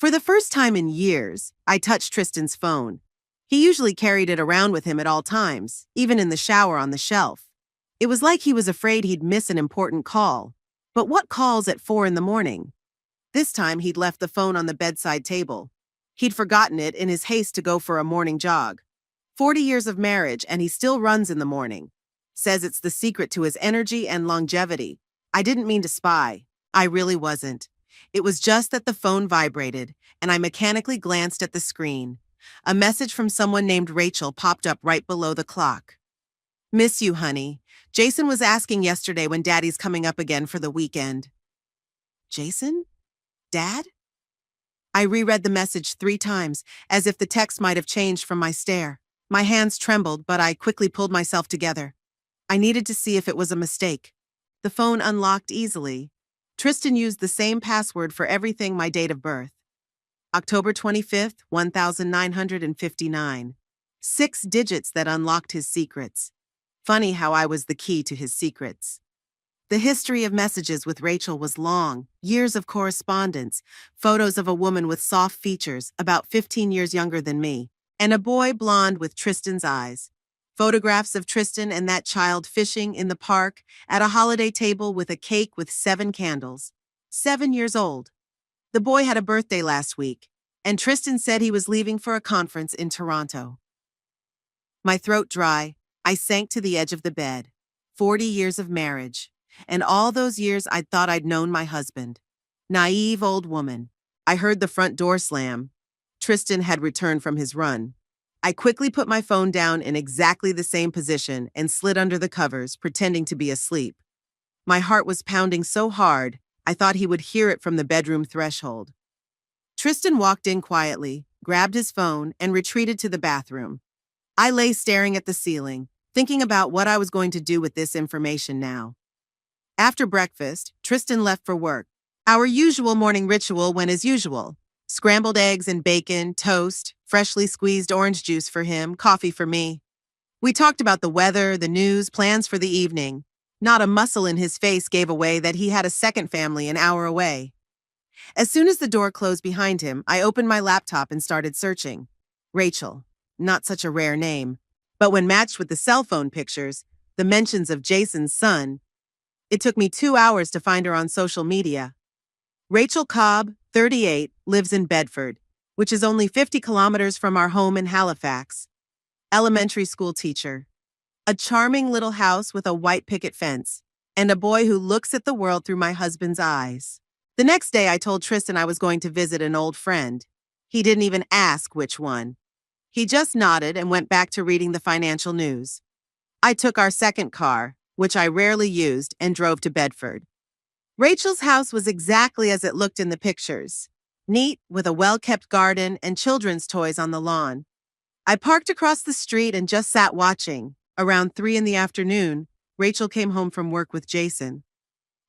For the first time in years, I touched Tristan's phone. He usually carried it around with him at all times, even in the shower on the shelf. It was like he was afraid he'd miss an important call. But what calls at 4 in the morning? This time he'd left the phone on the bedside table. He'd forgotten it in his haste to go for a morning jog. 40 years of marriage and he still runs in the morning. Says it's the secret to his energy and longevity. I didn't mean to spy. I really wasn't. It was just that the phone vibrated, and I mechanically glanced at the screen. A message from someone named Rachel popped up right below the clock. Miss you, honey. Jason was asking yesterday when Daddy's coming up again for the weekend. Jason? Dad? I reread the message 3 times, as if the text might have changed from my stare. My hands trembled, but I quickly pulled myself together. I needed to see if it was a mistake. The phone unlocked easily. Tristan used the same password for everything: my date of birth. October 25th, 1959. 6 digits that unlocked his secrets. Funny how I was the key to his secrets. The history of messages with Rachel was long, years of correspondence, photos of a woman with soft features, about 15 years younger than me, and a boy blonde with Tristan's eyes. Photographs of Tristan and that child fishing in the park, at a holiday table with a cake with 7 candles. 7 years old. The boy had a birthday last week, and Tristan said he was leaving for a conference in Toronto. My throat dry, I sank to the edge of the bed. 40 years of marriage. And all those years I'd thought I'd known my husband. Naive old woman. I heard the front door slam. Tristan had returned from his run. I quickly put my phone down in exactly the same position and slid under the covers, pretending to be asleep. My heart was pounding so hard, I thought he would hear it from the bedroom threshold. Tristan walked in quietly, grabbed his phone, and retreated to the bathroom. I lay staring at the ceiling, thinking about what I was going to do with this information now. After breakfast, Tristan left for work. Our usual morning ritual went as usual. Scrambled eggs and bacon, toast, freshly squeezed orange juice for him, coffee for me. We talked about the weather, the news, plans for the evening. Not a muscle in his face gave away that he had a second family an hour away. As soon as the door closed behind him, I opened my laptop and started searching. Rachel, not such a rare name, but when matched with the cell phone pictures, the mentions of Jason's son, it took me 2 hours to find her on social media. Rachel Cobb, 38, lives in Bedford, which is only 50 kilometers from our home in Halifax. Elementary school teacher. A charming little house with a white picket fence, and a boy who looks at the world through my husband's eyes. The next day I told Tristan I was going to visit an old friend. He didn't even ask which one. He just nodded and went back to reading the financial news. I took our second car, which I rarely used, and drove to Bedford. Rachel's house was exactly as it looked in the pictures. Neat, with a well-kept garden and children's toys on the lawn. I parked across the street and just sat watching. Around 3 in the afternoon, Rachel came home from work with Jason.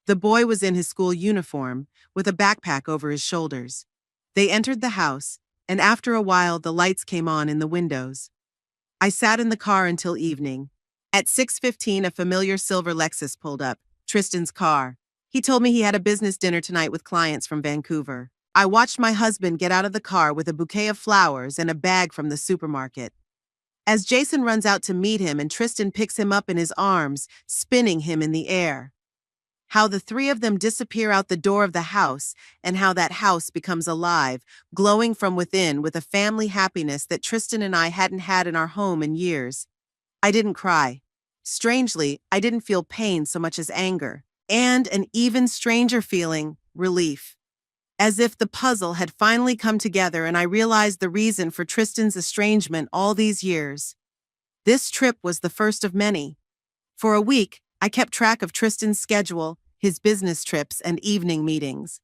The boy was in his school uniform, with a backpack over his shoulders. They entered the house, and after a while the lights came on in the windows. I sat in the car until evening. At 6:15, a familiar silver Lexus pulled up, Tristan's car. He told me he had a business dinner tonight with clients from Vancouver. I watched my husband get out of the car with a bouquet of flowers and a bag from the supermarket. As Jason runs out to meet him and Tristan picks him up in his arms, spinning him in the air. How the 3 of them disappear out the door of the house, and how that house becomes alive, glowing from within with a family happiness that Tristan and I hadn't had in our home in years. I didn't cry. Strangely, I didn't feel pain so much as anger, and an even stranger feeling, relief. As if the puzzle had finally come together and I realized the reason for Tristan's estrangement all these years. This trip was the first of many. For a week, I kept track of Tristan's schedule, his business trips, and evening meetings.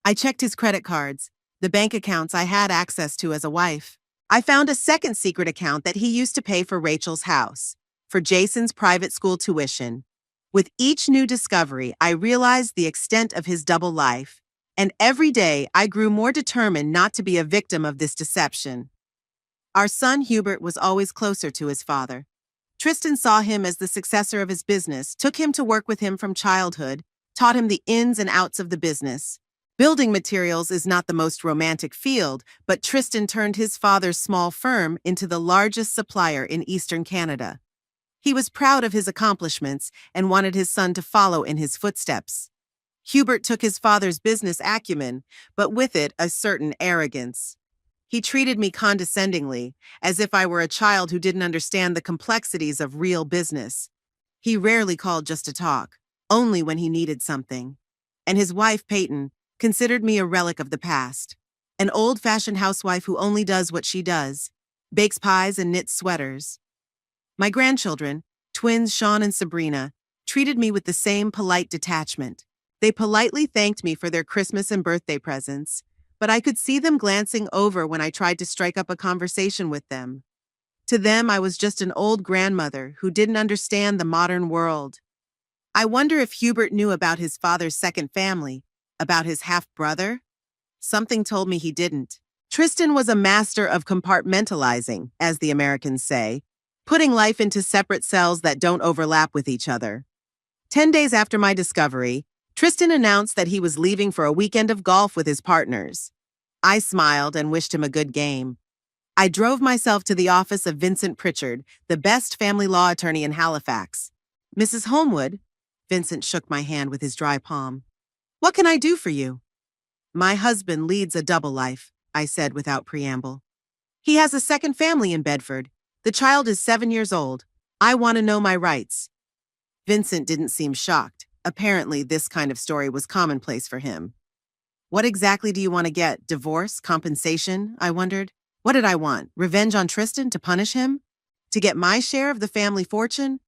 I checked his credit cards, the bank accounts I had access to as a wife. I found a second secret account that he used to pay for Rachel's house, for Jason's private school tuition. With each new discovery, I realized the extent of his double life, and every day I grew more determined not to be a victim of this deception. Our son Hubert was always closer to his father. Tristan saw him as the successor of his business, took him to work with him from childhood, taught him the ins and outs of the business, Building materials is not the most romantic field, but Tristan turned his father's small firm into the largest supplier in eastern Canada. He was proud of his accomplishments and wanted his son to follow in his footsteps. Hubert took his father's business acumen, but with it a certain arrogance. He treated me condescendingly, as if I were a child who didn't understand the complexities of real business. He rarely called just to talk, only when he needed something. And his wife, Peyton, considered me a relic of the past. An old-fashioned housewife who only does what she does, bakes pies and knits sweaters. My grandchildren, twins Sean and Sabrina, treated me with the same polite detachment. They politely thanked me for their Christmas and birthday presents, but I could see them glancing over when I tried to strike up a conversation with them. To them, I was just an old grandmother who didn't understand the modern world. I wonder if Hubert knew about his father's second family, about his half-brother? Something told me he didn't. Tristan was a master of compartmentalizing, as the Americans say, putting life into separate cells that don't overlap with each other. 10 days after my discovery, Tristan announced that he was leaving for a weekend of golf with his partners. I smiled and wished him a good game. I drove myself to the office of Vincent Pritchard, the best family law attorney in Halifax. Mrs. Holmwood, Vincent shook my hand with his dry palm. What can I do for you? My husband leads a double life, I said without preamble. He has a second family in Bedford. The child is 7 years old. I want to know my rights. Vincent didn't seem shocked. Apparently, this kind of story was commonplace for him. What exactly do you want to get? Divorce? Compensation? I wondered. What did I want? Revenge on Tristan to punish him? To get my share of the family fortune?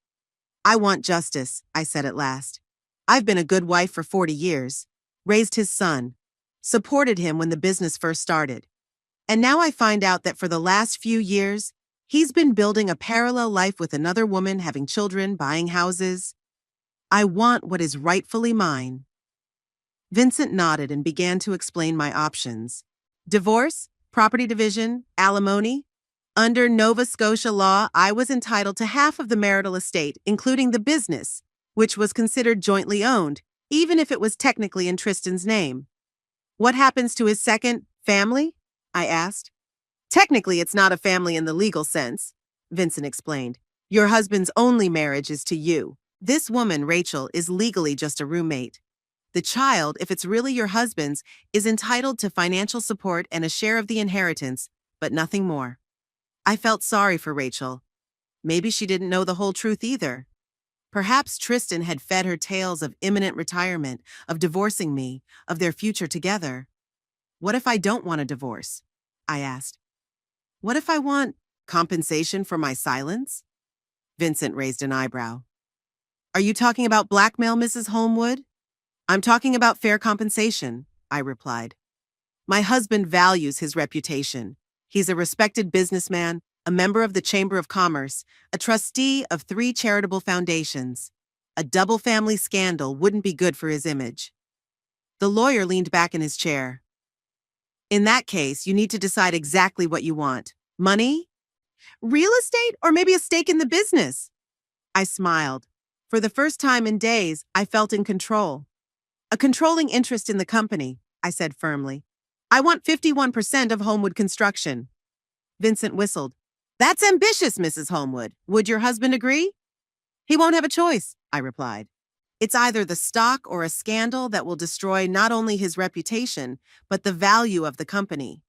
I want justice, I said at last. I've been a good wife for 40 years, raised his son, supported him when the business first started. And now I find out that for the last few years, he's been building a parallel life with another woman, having children, buying houses. I want what is rightfully mine. Vincent nodded and began to explain my options. Divorce, property division, alimony. Under Nova Scotia law, I was entitled to half of the marital estate, including the business, which was considered jointly owned, even if it was technically in Tristan's name. What happens to his second family? I asked. Technically, it's not a family in the legal sense, Vincent explained. Your husband's only marriage is to you. This woman, Rachel, is legally just a roommate. The child, if it's really your husband's, is entitled to financial support and a share of the inheritance, but nothing more. I felt sorry for Rachel. Maybe she didn't know the whole truth either. Perhaps Tristan had fed her tales of imminent retirement, of divorcing me, of their future together. What if I don't want a divorce? I asked. What if I want compensation for my silence? Vincent raised an eyebrow. Are you talking about blackmail, Mrs. Holmwood? I'm talking about fair compensation, I replied. My husband values his reputation. He's a respected businessman, a member of the Chamber of Commerce, a trustee of 3 charitable foundations. A double family scandal wouldn't be good for his image. The lawyer leaned back in his chair. In that case, you need to decide exactly what you want. Money? Real estate? Or maybe a stake in the business? I smiled. For the first time in days, I felt in control. A controlling interest in the company, I said firmly. I want 51% of Homewood Construction. Vincent whistled. That's ambitious, Mrs. Holmwood. Would your husband agree? He won't have a choice, I replied. It's either the stock or a scandal that will destroy not only his reputation, but the value of the company.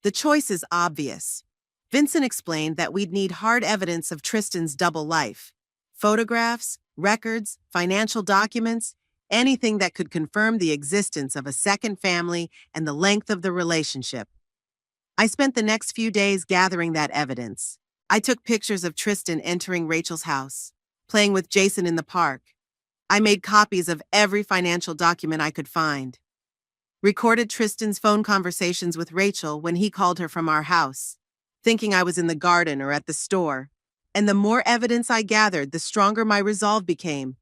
The choice is obvious. Vincent explained that we'd need hard evidence of Tristan's double life. Photographs, records, financial documents, anything that could confirm the existence of a second family and the length of the relationship. I spent the next few days gathering that evidence. I took pictures of Tristan entering Rachel's house, playing with Jason in the park. I made copies of every financial document I could find. Recorded Tristan's phone conversations with Rachel when he called her from our house, thinking I was in the garden or at the store. And the more evidence I gathered, the stronger my resolve became.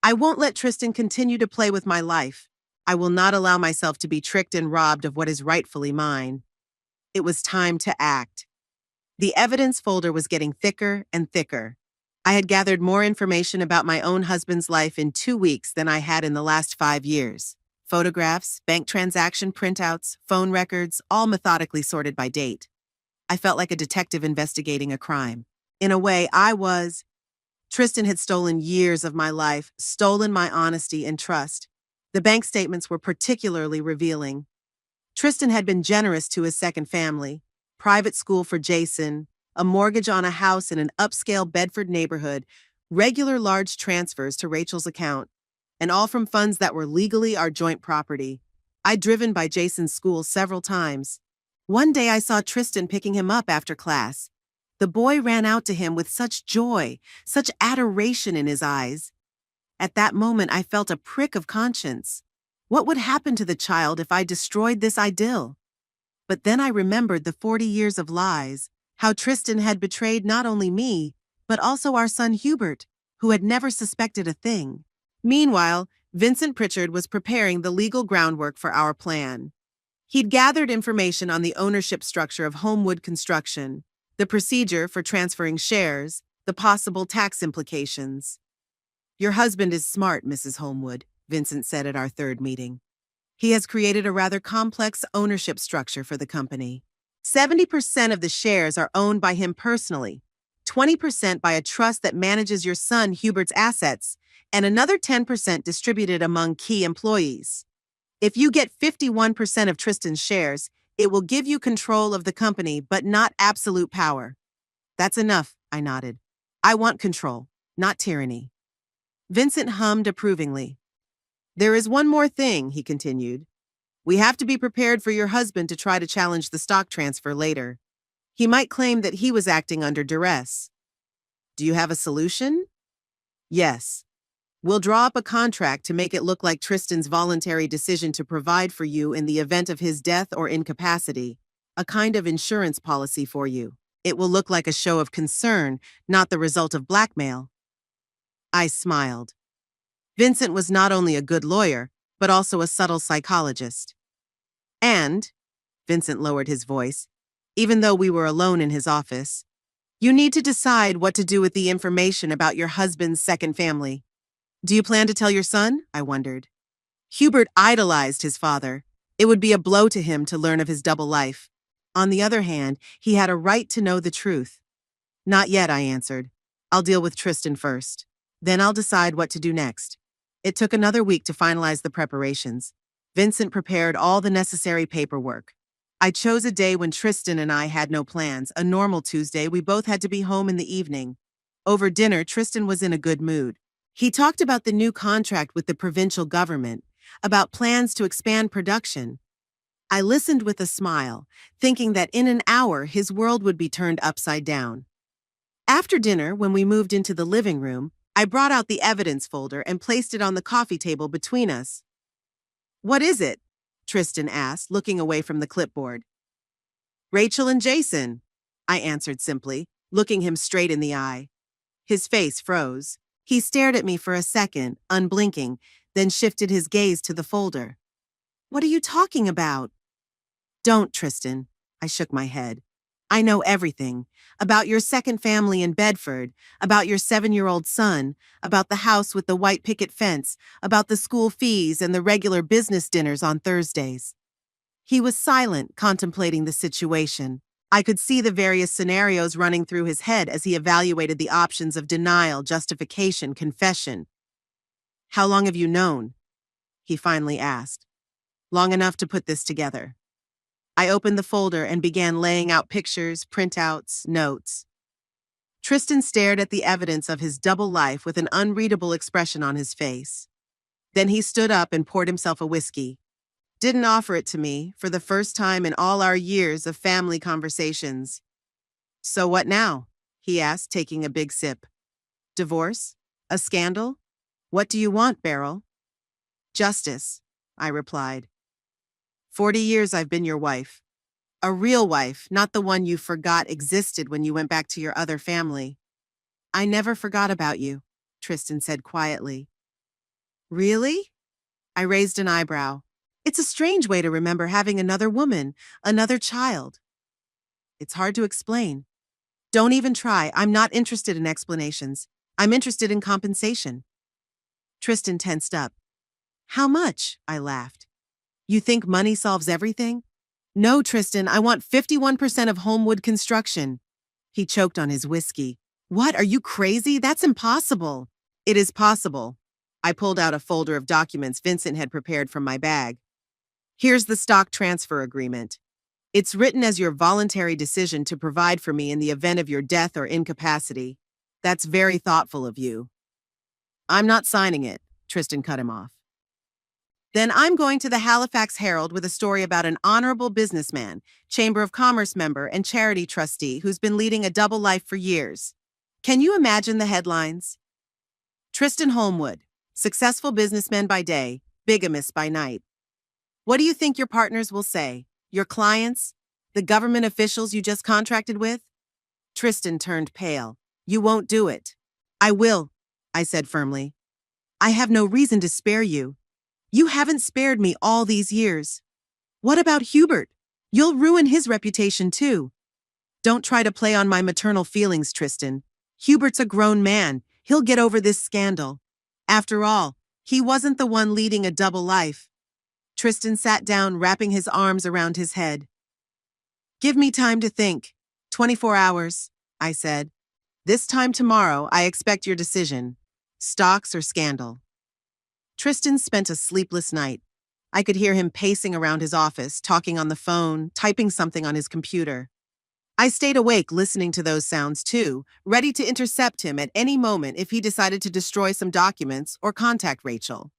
I won't let Tristan continue to play with my life. I will not allow myself to be tricked and robbed of what is rightfully mine. It was time to act. The evidence folder was getting thicker and thicker. I had gathered more information about my own husband's life in 2 weeks than I had in the last 5 years. Photographs, bank transaction printouts, phone records, all methodically sorted by date. I felt like a detective investigating a crime. In a way, I was. Tristan had stolen years of my life, stolen my honesty and trust. The bank statements were particularly revealing. Tristan had been generous to his second family, private school for Jason, a mortgage on a house in an upscale Bedford neighborhood, regular large transfers to Rachel's account, and all from funds that were legally our joint property. I'd driven by Jason's school several times. One day I saw Tristan picking him up after class. The boy ran out to him with such joy, such adoration in his eyes. At that moment, I felt a prick of conscience. What would happen to the child if I destroyed this idyll? But then I remembered the 40 years of lies, how Tristan had betrayed not only me, but also our son Hubert, who had never suspected a thing. Meanwhile, Vincent Pritchard was preparing the legal groundwork for our plan. He'd gathered information on the ownership structure of Homewood Construction, the procedure for transferring shares, the possible tax implications. "Your husband is smart, Mrs. Homewood," Vincent said at our third meeting. "He has created a rather complex ownership structure for the company. 70% of the shares are owned by him personally, 20% by a trust that manages your son Hubert's assets, and another 10% distributed among key employees. If you get 51% of Tristan's shares, it will give you control of the company, but not absolute power." "That's enough," I nodded. "I want control, not tyranny." Vincent hummed approvingly. "There is one more thing," he continued. "We have to be prepared for your husband to try to challenge the stock transfer later. He might claim that he was acting under duress. Do you have a solution?" "Yes. We'll draw up a contract to make it look like Tristan's voluntary decision to provide for you in the event of his death or incapacity, a kind of insurance policy for you. It will look like a show of concern, not the result of blackmail." I smiled. Vincent was not only a good lawyer, but also a subtle psychologist. "And," Vincent lowered his voice, even though we were alone in his office, "you need to decide what to do with the information about your husband's second family. Do you plan to tell your son?" I wondered. Hubert idolized his father. It would be a blow to him to learn of his double life. On the other hand, he had a right to know the truth. "Not yet," I answered. "I'll deal with Tristan first. Then I'll decide what to do next." It took another week to finalize the preparations. Vincent prepared all the necessary paperwork. I chose a day when Tristan and I had no plans, a normal Tuesday. We both had to be home in the evening. Over dinner, Tristan was in a good mood. He talked about the new contract with the provincial government, about plans to expand production. I listened with a smile, thinking that in an hour his world would be turned upside down. After dinner, when we moved into the living room, I brought out the evidence folder and placed it on the coffee table between us. "What is it?" Tristan asked, looking away from the clipboard. "Rachel and Jason," I answered simply, looking him straight in the eye. His face froze. He stared at me for a second, unblinking, then shifted his gaze to the folder. "What are you talking about?" "Don't, Tristan." I shook my head. "I know everything. About your second family in Bedford, about your 7-year-old son, about the house with the white picket fence, about the school fees and the regular business dinners on Thursdays." He was silent, contemplating the situation. I could see the various scenarios running through his head as he evaluated the options of denial, justification, confession. "How long have you known?" he finally asked. "Long enough to put this together." I opened the folder and began laying out pictures, printouts, notes. Tristan stared at the evidence of his double life with an unreadable expression on his face. Then he stood up and poured himself a whiskey. Didn't offer it to me, for the first time in all our years of family conversations. "So what now?" he asked, taking a big sip. "Divorce? A scandal? What do you want, Beryl?" "Justice," I replied. 40 years I've been your wife. A real wife, not the one you forgot existed when you went back to your other family." "I never forgot about you," Tristan said quietly. "Really?" I raised an eyebrow. It's a strange way to remember having another woman, another child. "It's hard to explain." "Don't even try. I'm not interested in explanations. I'm interested in compensation." Tristan tensed up. How much? I laughed. You think money solves everything? No, Tristan, I want 51% of Homewood construction. He choked on his whiskey. What, are you crazy? That's impossible. It is possible. I pulled out a folder of documents Vincent had prepared from my bag. Here's the stock transfer agreement. It's written as your voluntary decision to provide for me in the event of your death or incapacity. That's very thoughtful of you. I'm not signing it, Tristan cut him off. Then I'm going to the Halifax Herald with a story about an honorable businessman, Chamber of Commerce member, and charity trustee who's been leading a double life for years. Can you imagine the headlines? Tristan Holmwood, successful businessman by day, bigamist by night. What do you think your partners will say? Your clients? The government officials you just contracted with? Tristan turned pale. You won't do it. I will, I said firmly. I have no reason to spare you. You haven't spared me all these years. What about Hubert? You'll ruin his reputation too. Don't try to play on my maternal feelings, Tristan. Hubert's a grown man. He'll get over this scandal. After all, he wasn't the one leading a double life. Tristan sat down, wrapping his arms around his head. Give me time to think. 24 hours, I said. This time tomorrow, I expect your decision. Stocks or scandal? Tristan spent a sleepless night. I could hear him pacing around his office, talking on the phone, typing something on his computer. I stayed awake listening to those sounds too, ready to intercept him at any moment if he decided to destroy some documents or contact Rachel.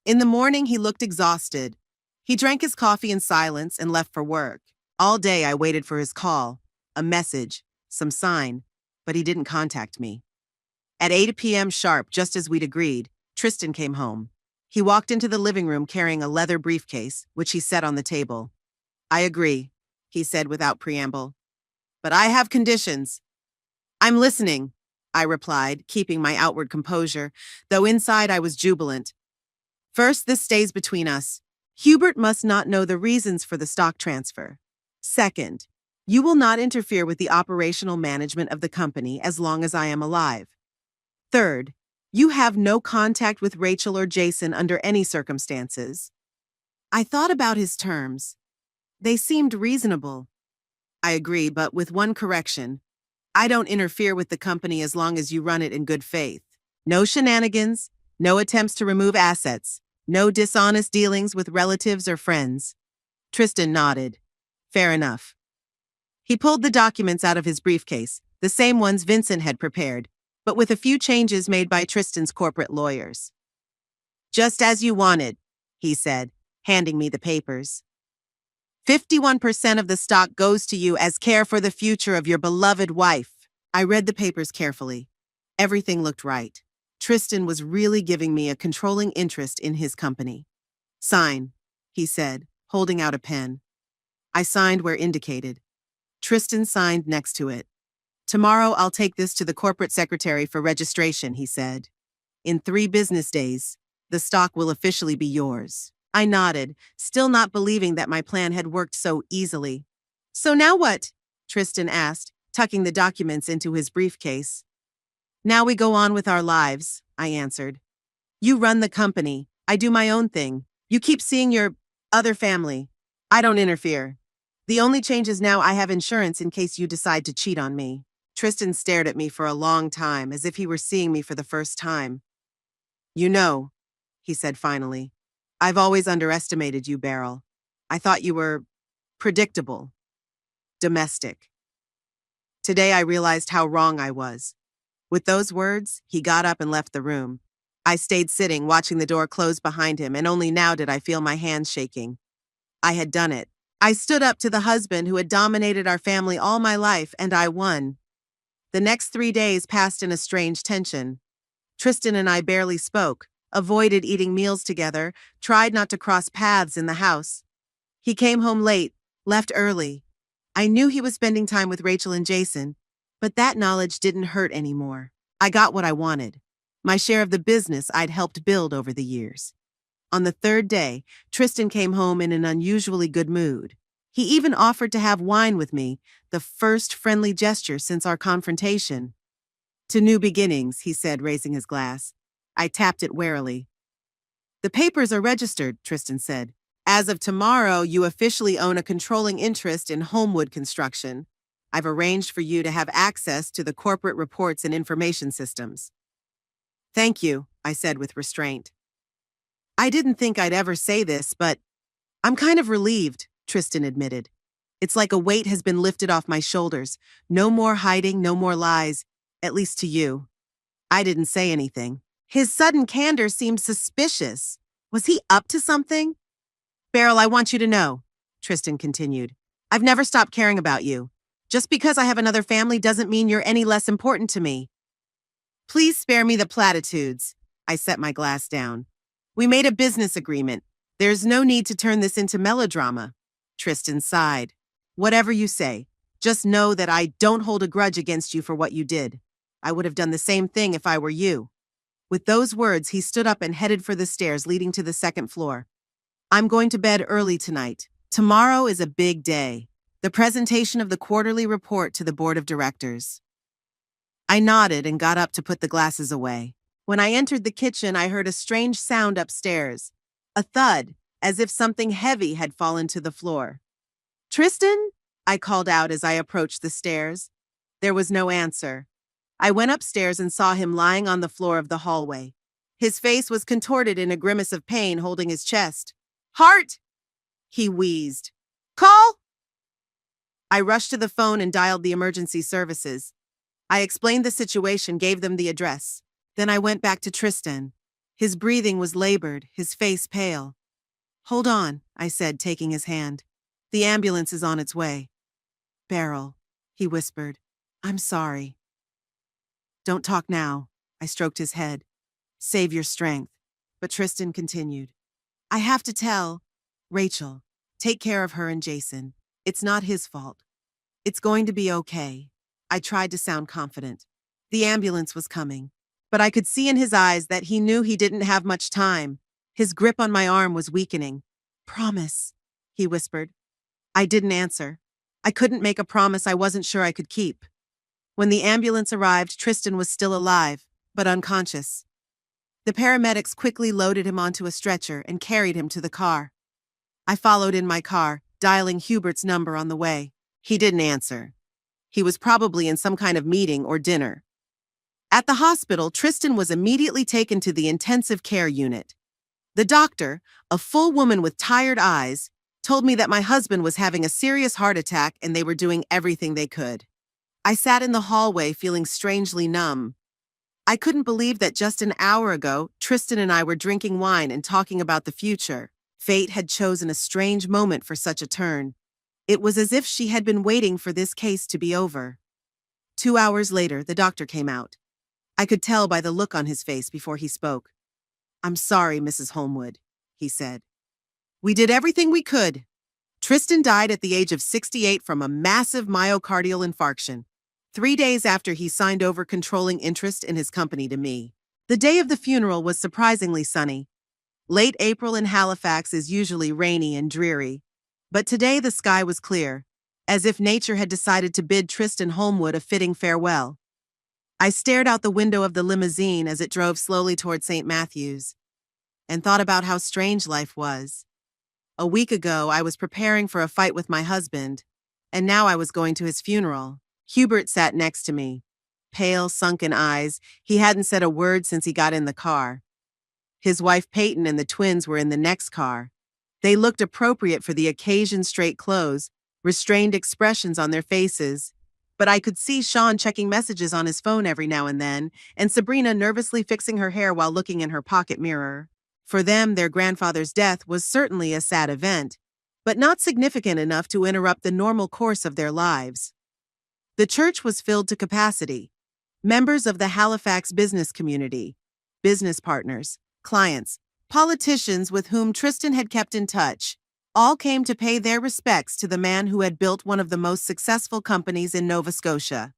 In the morning, he looked exhausted. He drank his coffee in silence and left for work. All day, I waited for his call, a message, some sign, but he didn't contact me. At 8 p.m. sharp, just as we'd agreed, Tristan came home. He walked into the living room carrying a leather briefcase, which he set on the table. I agree, he said without preamble. But I have conditions. I'm listening, I replied, keeping my outward composure, though inside I was jubilant. First, this stays between us. Hubert must not know the reasons for the stock transfer. Second, you will not interfere with the operational management of the company as long as I am alive. Third, you have no contact with Rachel or Jason under any circumstances. I thought about his terms. They seemed reasonable. I agree, but with one correction. I don't interfere with the company as long as you run it in good faith. No shenanigans, no attempts to remove assets, no dishonest dealings with relatives or friends. Tristan nodded. Fair enough. He pulled the documents out of his briefcase, the same ones Vincent had prepared, but with a few changes made by Tristan's corporate lawyers. Just as you wanted, he said, handing me the papers. 51% of the stock goes to you as care for the future of your beloved wife. I read the papers carefully. Everything looked right. Tristan was really giving me a controlling interest in his company. Sign, he said, holding out a pen. I signed where indicated. Tristan signed next to it. Tomorrow I'll take this to the corporate secretary for registration, he said. In 3 business days, the stock will officially be yours. I nodded, still not believing that my plan had worked so easily. So now what? Tristan asked, tucking the documents into his briefcase. Now we go on with our lives, I answered. You run the company. I do my own thing. You keep seeing your other family. I don't interfere. The only change is now I have insurance in case you decide to cheat on me. Tristan stared at me for a long time, as if he were seeing me for the first time. You know, he said finally, I've always underestimated you, Beryl. I thought you were predictable, domestic. Today I realized how wrong I was. With those words, he got up and left the room. I stayed sitting, watching the door close behind him, and only now did I feel my hands shaking. I had done it. I stood up to the husband who had dominated our family all my life, and I won. The next 3 days passed in a strange tension. Tristan and I barely spoke, avoided eating meals together, tried not to cross paths in the house. He came home late, left early. I knew he was spending time with Rachel and Jason, but that knowledge didn't hurt anymore. I got what I wanted, my share of the business I'd helped build over the years. On the 3rd day, Tristan came home in an unusually good mood. He even offered to have wine with me, the first friendly gesture since our confrontation. To new beginnings, he said, raising his glass. I tapped it warily. The papers are registered, Tristan said. As of tomorrow, you officially own a controlling interest in Homewood Construction. I've arranged for you to have access to the corporate reports and information systems. Thank you, I said with restraint. I didn't think I'd ever say this, but I'm kind of relieved, Tristan admitted. It's like a weight has been lifted off my shoulders. No more hiding, no more lies, at least to you. I didn't say anything. His sudden candor seemed suspicious. Was he up to something? Beryl, I want you to know, Tristan continued. I've never stopped caring about you. Just because I have another family doesn't mean you're any less important to me. Please spare me the platitudes. I set my glass down. We made a business agreement. There's no need to turn this into melodrama. Tristan sighed. Whatever you say, just know that I don't hold a grudge against you for what you did. I would have done the same thing if I were you. With those words, he stood up and headed for the stairs leading to the second floor. I'm going to bed early tonight. Tomorrow is a big day. The presentation of the quarterly report to the board of directors. I nodded and got up to put the glasses away. When I entered the kitchen, I heard a strange sound upstairs. A thud, as if something heavy had fallen to the floor. Tristan? I called out as I approached the stairs. There was no answer. I went upstairs and saw him lying on the floor of the hallway. His face was contorted in a grimace of pain, holding his chest. Heart! He wheezed. Call! I rushed to the phone and dialed the emergency services. I explained the situation, gave them the address. Then I went back to Tristan. His breathing was labored, his face pale. Hold on, I said, taking his hand. The ambulance is on its way. Beryl, he whispered. I'm sorry. Don't talk now. I stroked his head. Save your strength. But Tristan continued. I have to tell Rachel, take care of her and Jason. It's not his fault. It's going to be okay. I tried to sound confident. The ambulance was coming, but I could see in his eyes that he knew he didn't have much time. His grip on my arm was weakening. Promise, he whispered. I didn't answer. I couldn't make a promise I wasn't sure I could keep. When the ambulance arrived, Tristan was still alive, but unconscious. The paramedics quickly loaded him onto a stretcher and carried him to the car. I followed in my car, dialing Hubert's number on the way. He didn't answer. He was probably in some kind of meeting or dinner. At the hospital, Tristan was immediately taken to the intensive care unit. The doctor, a full woman with tired eyes, told me that my husband was having a serious heart attack and they were doing everything they could. I sat in the hallway feeling strangely numb. I couldn't believe that just an hour ago, Tristan and I were drinking wine and talking about the future. Fate had chosen a strange moment for such a turn. It was as if she had been waiting for this case to be over. 2 hours later, the doctor came out. I could tell by the look on his face before he spoke. I'm sorry, Mrs. Holmwood, he said. We did everything we could. Tristan died at the age of 68 from a massive myocardial infarction, 3 days after he signed over controlling interest in his company to me. The day of the funeral was surprisingly sunny. Late April in Halifax is usually rainy and dreary, but today the sky was clear, as if nature had decided to bid Tristan Holmwood a fitting farewell. I stared out the window of the limousine as it drove slowly toward St. Matthew's, and thought about how strange life was. A week ago, I was preparing for a fight with my husband, and now I was going to his funeral. Hubert sat next to me. Pale, sunken eyes, he hadn't said a word since he got in the car. His wife Peyton and the twins were in the next car. They looked appropriate for the occasion, straight clothes, restrained expressions on their faces. But I could see Sean checking messages on his phone every now and then, and Sabrina nervously fixing her hair while looking in her pocket mirror. For them, their grandfather's death was certainly a sad event, but not significant enough to interrupt the normal course of their lives. The church was filled to capacity. Members of the Halifax business community, business partners, clients, politicians with whom Tristan had kept in touch, all came to pay their respects to the man who had built one of the most successful companies in Nova Scotia.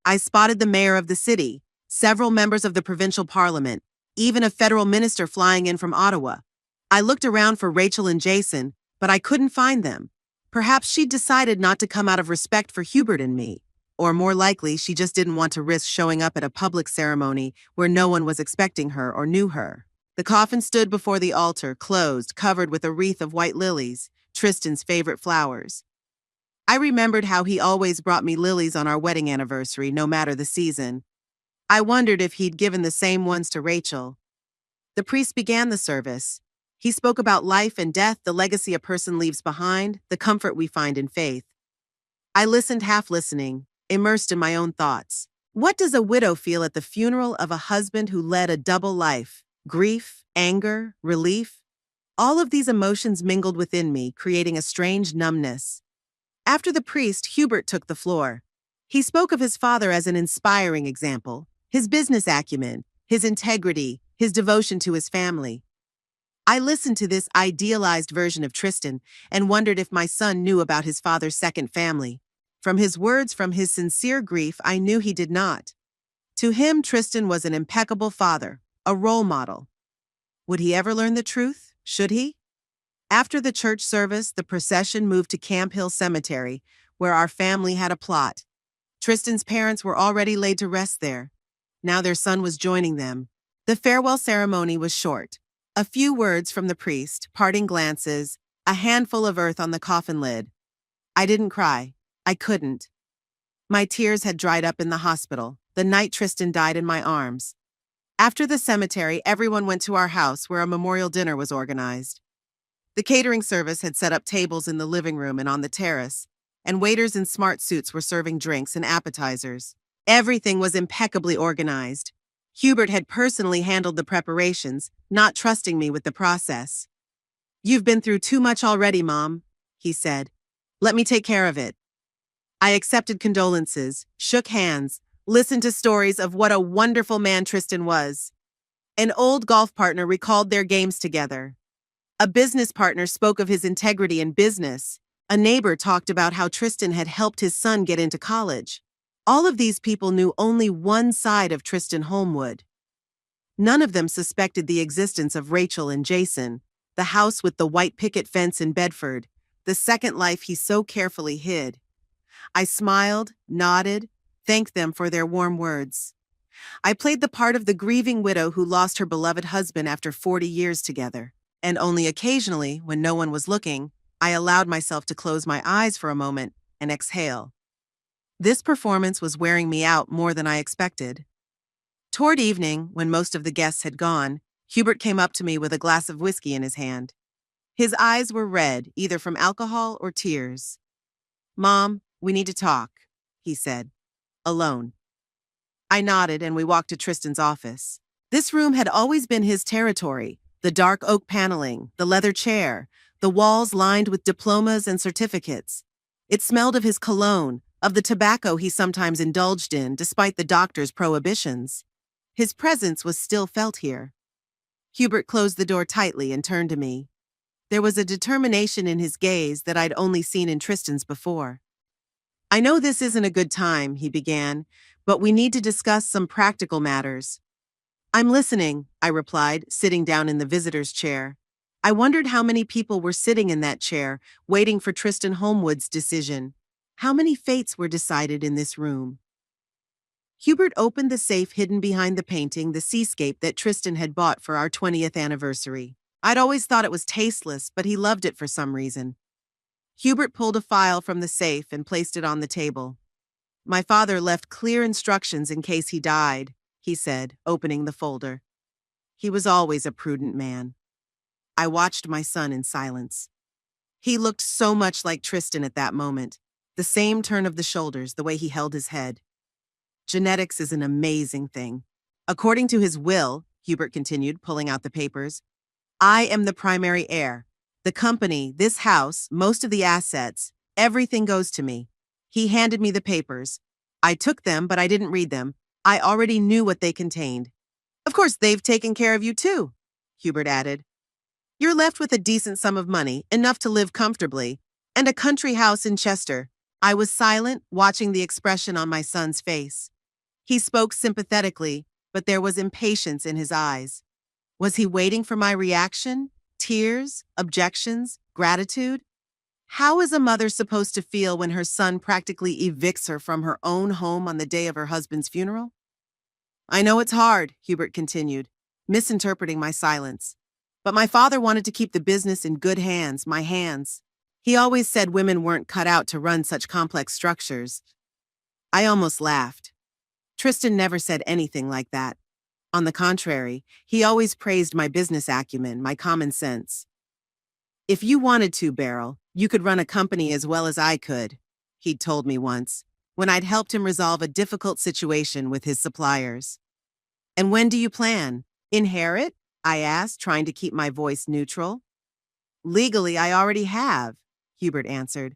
I spotted the mayor of the city, several members of the provincial parliament, even a federal minister flying in from Ottawa. I looked around for Rachel and Jason, but I couldn't find them. Perhaps she'd decided not to come out of respect for Hubert and me. Or more likely, she just didn't want to risk showing up at a public ceremony where no one was expecting her or knew her. The coffin stood before the altar, closed, covered with a wreath of white lilies, Tristan's favorite flowers. I remembered how he always brought me lilies on our wedding anniversary, no matter the season. I wondered if he'd given the same ones to Rachel. The priest began the service. He spoke about life and death, the legacy a person leaves behind, the comfort we find in faith. I listened, half listening, immersed in my own thoughts. What does a widow feel at the funeral of a husband who led a double life? Grief, anger, relief? All of these emotions mingled within me, creating a strange numbness. After the priest, Hubert took the floor. He spoke of his father as an inspiring example, his business acumen, his integrity, his devotion to his family. I listened to this idealized version of Tristan and wondered if my son knew about his father's second family. From his words, from his sincere grief, I knew he did not. To him, Tristan was an impeccable father, a role model. Would he ever learn the truth? Should he? After the church service, the procession moved to Camp Hill Cemetery, where our family had a plot. Tristan's parents were already laid to rest there. Now their son was joining them. The farewell ceremony was short. A few words from the priest, parting glances, a handful of earth on the coffin lid. I didn't cry. I couldn't. My tears had dried up in the hospital, the night Tristan died in my arms. After the cemetery, everyone went to our house where a memorial dinner was organized. The catering service had set up tables in the living room and on the terrace, and waiters in smart suits were serving drinks and appetizers. Everything was impeccably organized. Hubert had personally handled the preparations, not trusting me with the process. "You've been through too much already, Mom," he said. "Let me take care of it." I accepted condolences, shook hands, listened to stories of what a wonderful man Tristan was. An old golf partner recalled their games together. A business partner spoke of his integrity in business. A neighbor talked about how Tristan had helped his son get into college. All of these people knew only one side of Tristan Holmwood. None of them suspected the existence of Rachel and Jason, the house with the white picket fence in Bedford, the second life he so carefully hid. I smiled, nodded, thanked them for their warm words. I played the part of the grieving widow who lost her beloved husband after 40 years together, and only occasionally, when no one was looking, I allowed myself to close my eyes for a moment and exhale. This performance was wearing me out more than I expected. Toward evening, when most of the guests had gone, Hubert came up to me with a glass of whiskey in his hand. His eyes were red, either from alcohol or tears. "Mom, we need to talk," he said. "Alone." I nodded and we walked to Tristan's office. This room had always been his territory. The dark oak paneling, the leather chair, the walls lined with diplomas and certificates. It smelled of his cologne, of the tobacco he sometimes indulged in despite the doctor's prohibitions. His presence was still felt here. Hubert closed the door tightly and turned to me. There was a determination in his gaze that I'd only seen in Tristan's before. "I know this isn't a good time," he began, "but we need to discuss some practical matters." "I'm listening," I replied, sitting down in the visitor's chair. I wondered how many people were sitting in that chair, waiting for Tristan Holmwood's decision. How many fates were decided in this room? Hubert opened the safe hidden behind the painting, the seascape that Tristan had bought for our 20th anniversary. I'd always thought it was tasteless, but he loved it for some reason. Hubert pulled a file from the safe and placed it on the table. "My father left clear instructions in case he died," he said, opening the folder. "He was always a prudent man." I watched my son in silence. He looked so much like Tristan at that moment. The same turn of the shoulders, the way he held his head. Genetics is an amazing thing. According to his will, Hubert continued, pulling out the papers, I am the primary heir. The company, this house, most of the assets, everything goes to me. He handed me the papers. I took them, but I didn't read them. I already knew what they contained. "Of course, they've taken care of you too," Hubert added. "You're left with a decent sum of money, enough to live comfortably, and a country house in Chester." I was silent, watching the expression on my son's face. He spoke sympathetically, but there was impatience in his eyes. Was he waiting for my reaction? Tears? Objections? Gratitude? How is a mother supposed to feel when her son practically evicts her from her own home on the day of her husband's funeral? "I know it's hard," Hubert continued, misinterpreting my silence. But my father wanted to keep the business in good hands, my hands. He always said women weren't cut out to run such complex structures. I almost laughed. Tristan never said anything like that. On the contrary, he always praised my business acumen, my common sense. If you wanted to, Beryl, you could run a company as well as I could, he'd told me once, when I'd helped him resolve a difficult situation with his suppliers. And when do you plan? Inherit? I asked, trying to keep my voice neutral. Legally, I already have, Hubert answered.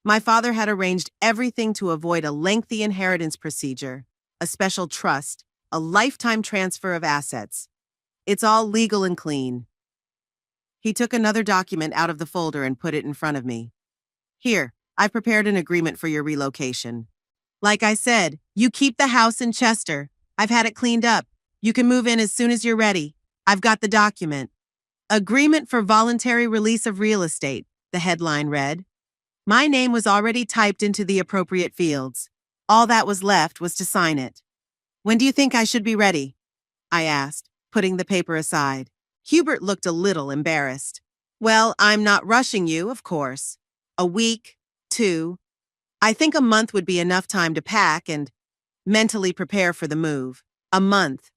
My father had arranged everything to avoid a lengthy inheritance procedure, a special trust, a lifetime transfer of assets. It's all legal and clean. He took another document out of the folder and put it in front of me. Here, I've prepared an agreement for your relocation. Like I said, you keep the house in Chester. I've had it cleaned up. You can move in as soon as you're ready. I've got the document. Agreement for voluntary release of real estate, the headline read. My name was already typed into the appropriate fields. All that was left was to sign it. When do you think I should be ready? I asked, putting the paper aside. Hubert looked a little embarrassed. Well, I'm not rushing you, of course. A week, 2. I think a month would be enough time to pack and mentally prepare for the move. A month.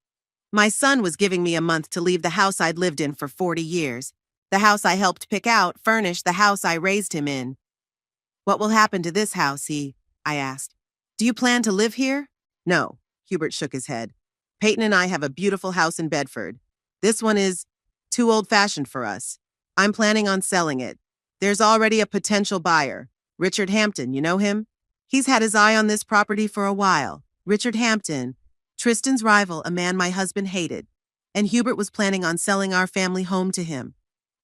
My son was giving me a month to leave the house I'd lived in for 40 years. The house I helped pick out furnished the house I raised him in. What will happen to this house, I asked. Do you plan to live here? No, Hubert shook his head. Peyton and I have a beautiful house in Bedford. This one is too old-fashioned for us. I'm planning on selling it. There's already a potential buyer. Richard Hampton, you know him? He's had his eye on this property for a while. Richard Hampton, Tristan's rival, a man my husband hated. And Hubert was planning on selling our family home to him.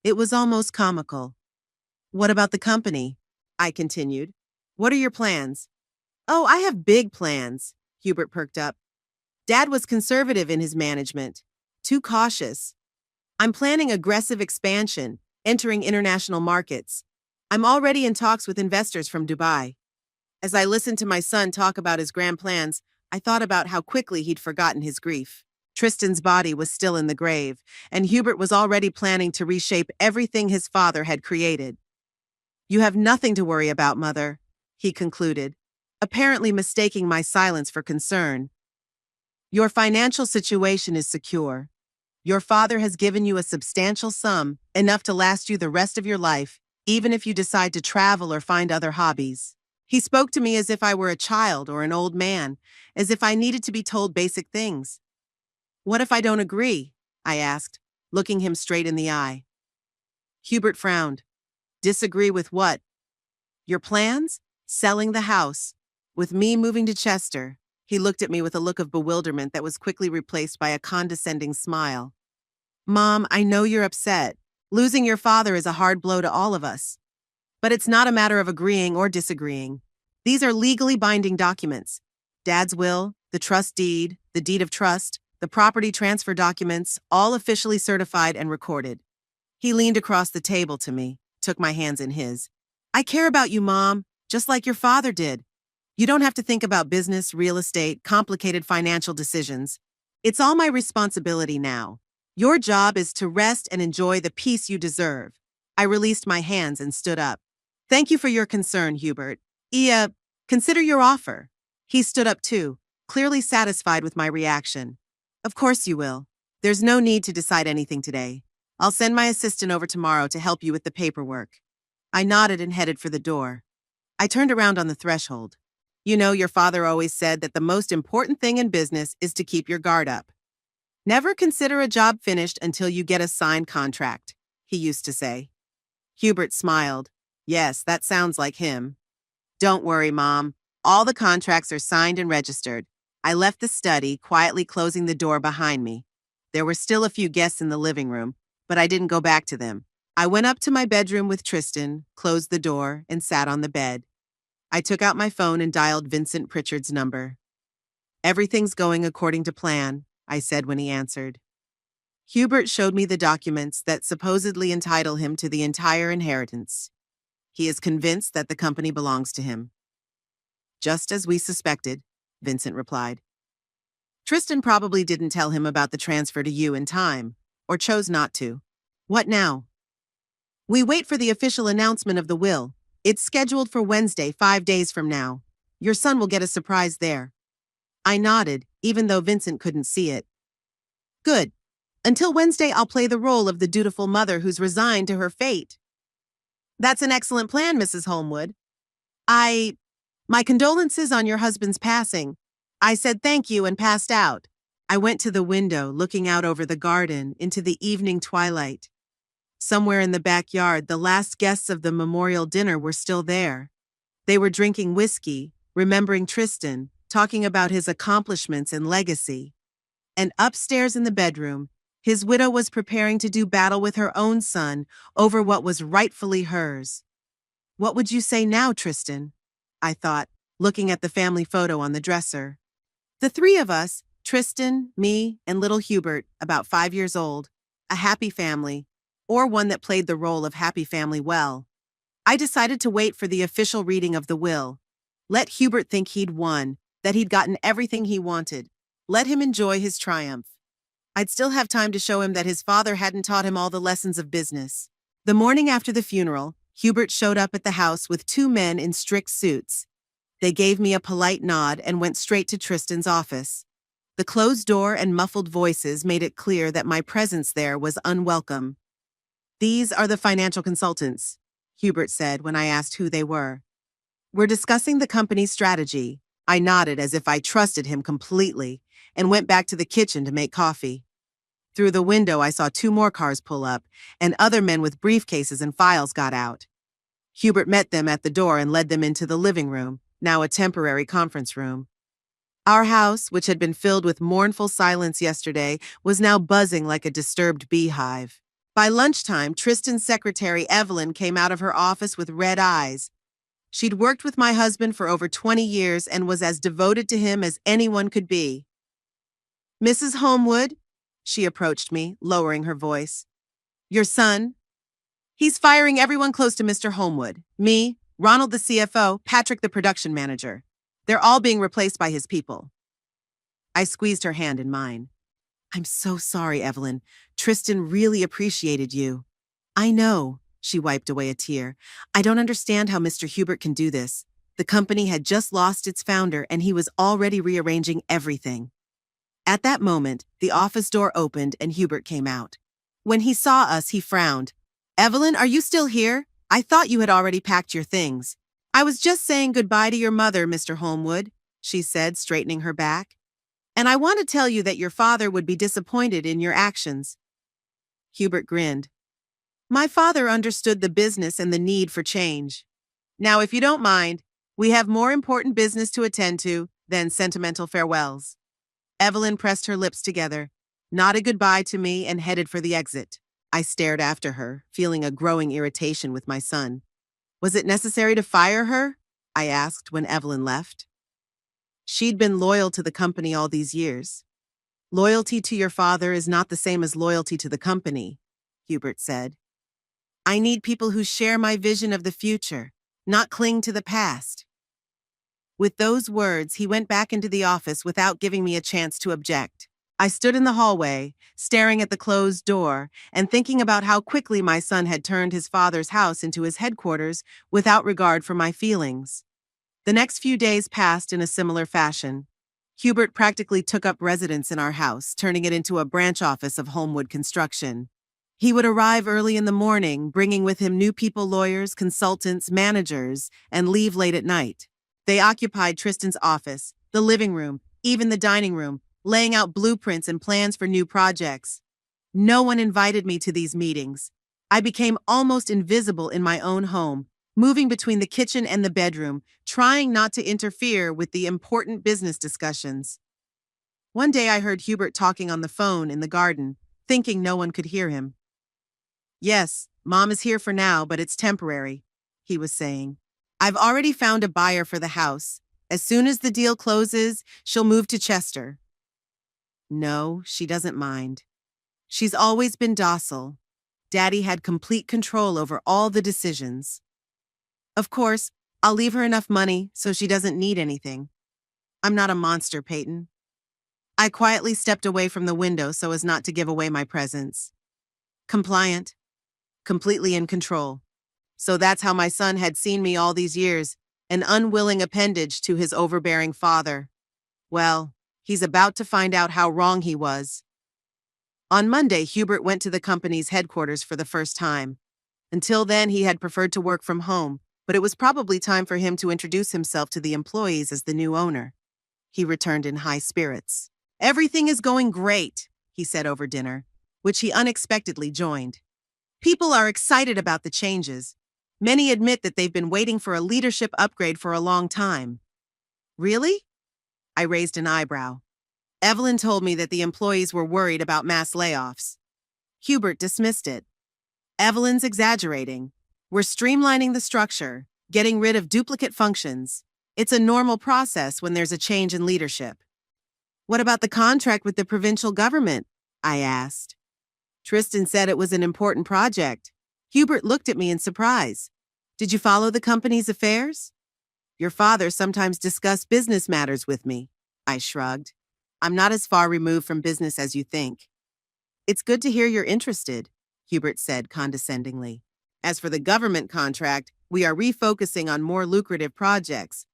It was almost comical. What about the company? I continued. What are your plans? Oh, I have big plans, Hubert perked up. Dad was conservative in his management. Too cautious. I'm planning aggressive expansion, entering international markets. I'm already in talks with investors from Dubai. As I listened to my son talk about his grand plans, I thought about how quickly he'd forgotten his grief. Tristan's body was still in the grave, and Hubert was already planning to reshape everything his father had created. You have nothing to worry about, Mother, he concluded, apparently mistaking my silence for concern. Your financial situation is secure. Your father has given you a substantial sum, enough to last you the rest of your life, even if you decide to travel or find other hobbies. He spoke to me as if I were a child or an old man, as if I needed to be told basic things. What if I don't agree? I asked, looking him straight in the eye. Hubert frowned. Disagree with what? Your plans? Selling the house. With me moving to Chester. He looked at me with a look of bewilderment that was quickly replaced by a condescending smile. Mom, I know you're upset. Losing your father is a hard blow to all of us. But it's not a matter of agreeing or disagreeing. These are legally binding documents. Dad's will, the trust deed, the deed of trust, the property transfer documents, all officially certified and recorded. He leaned across the table to me, took my hands in his. I care about you, Mom, just like your father did. You don't have to think about business, real estate, complicated financial decisions. It's all my responsibility now. Your job is to rest and enjoy the peace you deserve. I released my hands and stood up. Thank you for your concern, Hubert. Consider your offer. He stood up too, clearly satisfied with my reaction. Of course you will. There's no need to decide anything today. I'll send my assistant over tomorrow to help you with the paperwork. I nodded and headed for the door. I turned around on the threshold. You know, your father always said that the most important thing in business is to keep your guard up. Never consider a job finished until you get a signed contract, he used to say. Hubert smiled. Yes, that sounds like him. Don't worry, Mom. All the contracts are signed and registered. I left the study, quietly closing the door behind me. There were still a few guests in the living room, but I didn't go back to them. I went up to my bedroom with Tristan, closed the door, and sat on the bed. I took out my phone and dialed Vincent Pritchard's number. Everything's going according to plan, I said when he answered. Hubert showed me the documents that supposedly entitle him to the entire inheritance. He is convinced that the company belongs to him. Just as we suspected, Vincent replied. Tristan probably didn't tell him about the transfer to you in time, or chose not to. What now? We wait for the official announcement of the will. It's scheduled for Wednesday, 5 days from now. Your son will get a surprise there. I nodded, even though Vincent couldn't see it. Good. Until Wednesday, I'll play the role of the dutiful mother who's resigned to her fate. That's an excellent plan, Mrs. Holmwood. My condolences on your husband's passing. I said thank you and passed out. I went to the window, looking out over the garden into the evening twilight. Somewhere in the backyard, the last guests of the memorial dinner were still there. They were drinking whiskey, remembering Tristan, talking about his accomplishments and legacy. And upstairs in the bedroom, his widow was preparing to do battle with her own son over what was rightfully hers. What would you say now, Tristan? I thought, looking at the family photo on the dresser. The three of us, Tristan, me, and little Hubert, about 5 years old, a happy family, or one that played the role of happy family well. I decided to wait for the official reading of the will. Let Hubert think he'd won, that he'd gotten everything he wanted. Let him enjoy his triumph. I'd still have time to show him that his father hadn't taught him all the lessons of business. The morning after the funeral, Hubert showed up at the house with 2 men in strict suits. They gave me a polite nod and went straight to Tristan's office. The closed door and muffled voices made it clear that my presence there was unwelcome. These are the financial consultants, Hubert said when I asked who they were. We're discussing the company's strategy. I nodded as if I trusted him completely and went back to the kitchen to make coffee. Through the window, I saw 2 more cars pull up, and other men with briefcases and files got out. Hubert met them at the door and led them into the living room, now a temporary conference room. Our house, which had been filled with mournful silence yesterday, was now buzzing like a disturbed beehive. By lunchtime, Tristan's secretary, Evelyn, came out of her office with red eyes. She'd worked with my husband for over 20 years and was as devoted to him as anyone could be. Mrs. Holmwood, she approached me, lowering her voice. Your son? He's firing everyone close to Mr. Holmwood. Me, Ronald the CFO, Patrick the production manager. They're all being replaced by his people. I squeezed her hand in mine. I'm so sorry, Evelyn. Tristan really appreciated you. I know, she wiped away a tear. I don't understand how Mr. Hubert can do this. The company had just lost its founder and he was already rearranging everything. At that moment, the office door opened and Hubert came out. When he saw us, he frowned. Evelyn, are you still here? I thought you had already packed your things. I was just saying goodbye to your mother, Mr. Holmwood, she said, straightening her back. And I want to tell you that your father would be disappointed in your actions. Hubert grinned. My father understood the business and the need for change. Now, if you don't mind, we have more important business to attend to than sentimental farewells. Evelyn pressed her lips together, nodded goodbye to me, and headed for the exit. I stared after her, feeling a growing irritation with my son. Was it necessary to fire her? I asked when Evelyn left. She'd been loyal to the company all these years. Loyalty to your father is not the same as loyalty to the company, Hubert said. I need people who share my vision of the future, not cling to the past. With those words, he went back into the office without giving me a chance to object. I stood in the hallway, staring at the closed door, and thinking about how quickly my son had turned his father's house into his headquarters without regard for my feelings. The next few days passed in a similar fashion. Hubert practically took up residence in our house, turning it into a branch office of Holmwood Construction. He would arrive early in the morning, bringing with him new people, lawyers, consultants, managers, and leave late at night. They occupied Tristan's office, the living room, even the dining room, laying out blueprints and plans for new projects. No one invited me to these meetings. I became almost invisible in my own home, moving between the kitchen and the bedroom, trying not to interfere with the important business discussions. One day I heard Hubert talking on the phone in the garden, thinking no one could hear him. Yes, Mom is here for now, but it's temporary, he was saying. I've already found a buyer for the house. As soon as the deal closes, she'll move to Chester. No, she doesn't mind. She's always been docile. Daddy had complete control over all the decisions. Of course, I'll leave her enough money so she doesn't need anything. I'm not a monster, Peyton. I quietly stepped away from the window so as not to give away my presence. Compliant, completely in control. So that's how my son had seen me all these years, an unwilling appendage to his overbearing father. Well, he's about to find out how wrong he was. On Monday, Hubert went to the company's headquarters for the first time. Until then, he had preferred to work from home, but it was probably time for him to introduce himself to the employees as the new owner. He returned in high spirits. "Everything is going great," he said over dinner, which he unexpectedly joined. "People are excited about the changes. Many admit that they've been waiting for a leadership upgrade for a long time." "Really?" I raised an eyebrow. Evelyn told me that the employees were worried about mass layoffs. Hubert dismissed it. "Evelyn's exaggerating. We're streamlining the structure, getting rid of duplicate functions. It's a normal process when there's a change in leadership." "What about the contract with the provincial government?" I asked. Tristan said it was an important project. Hubert looked at me in surprise. "Did you follow the company's affairs?" "Your father sometimes discussed business matters with me." I shrugged. "I'm not as far removed from business as you think." "It's good to hear you're interested," Hubert said condescendingly. "As for the government contract, we are refocusing on more lucrative projects.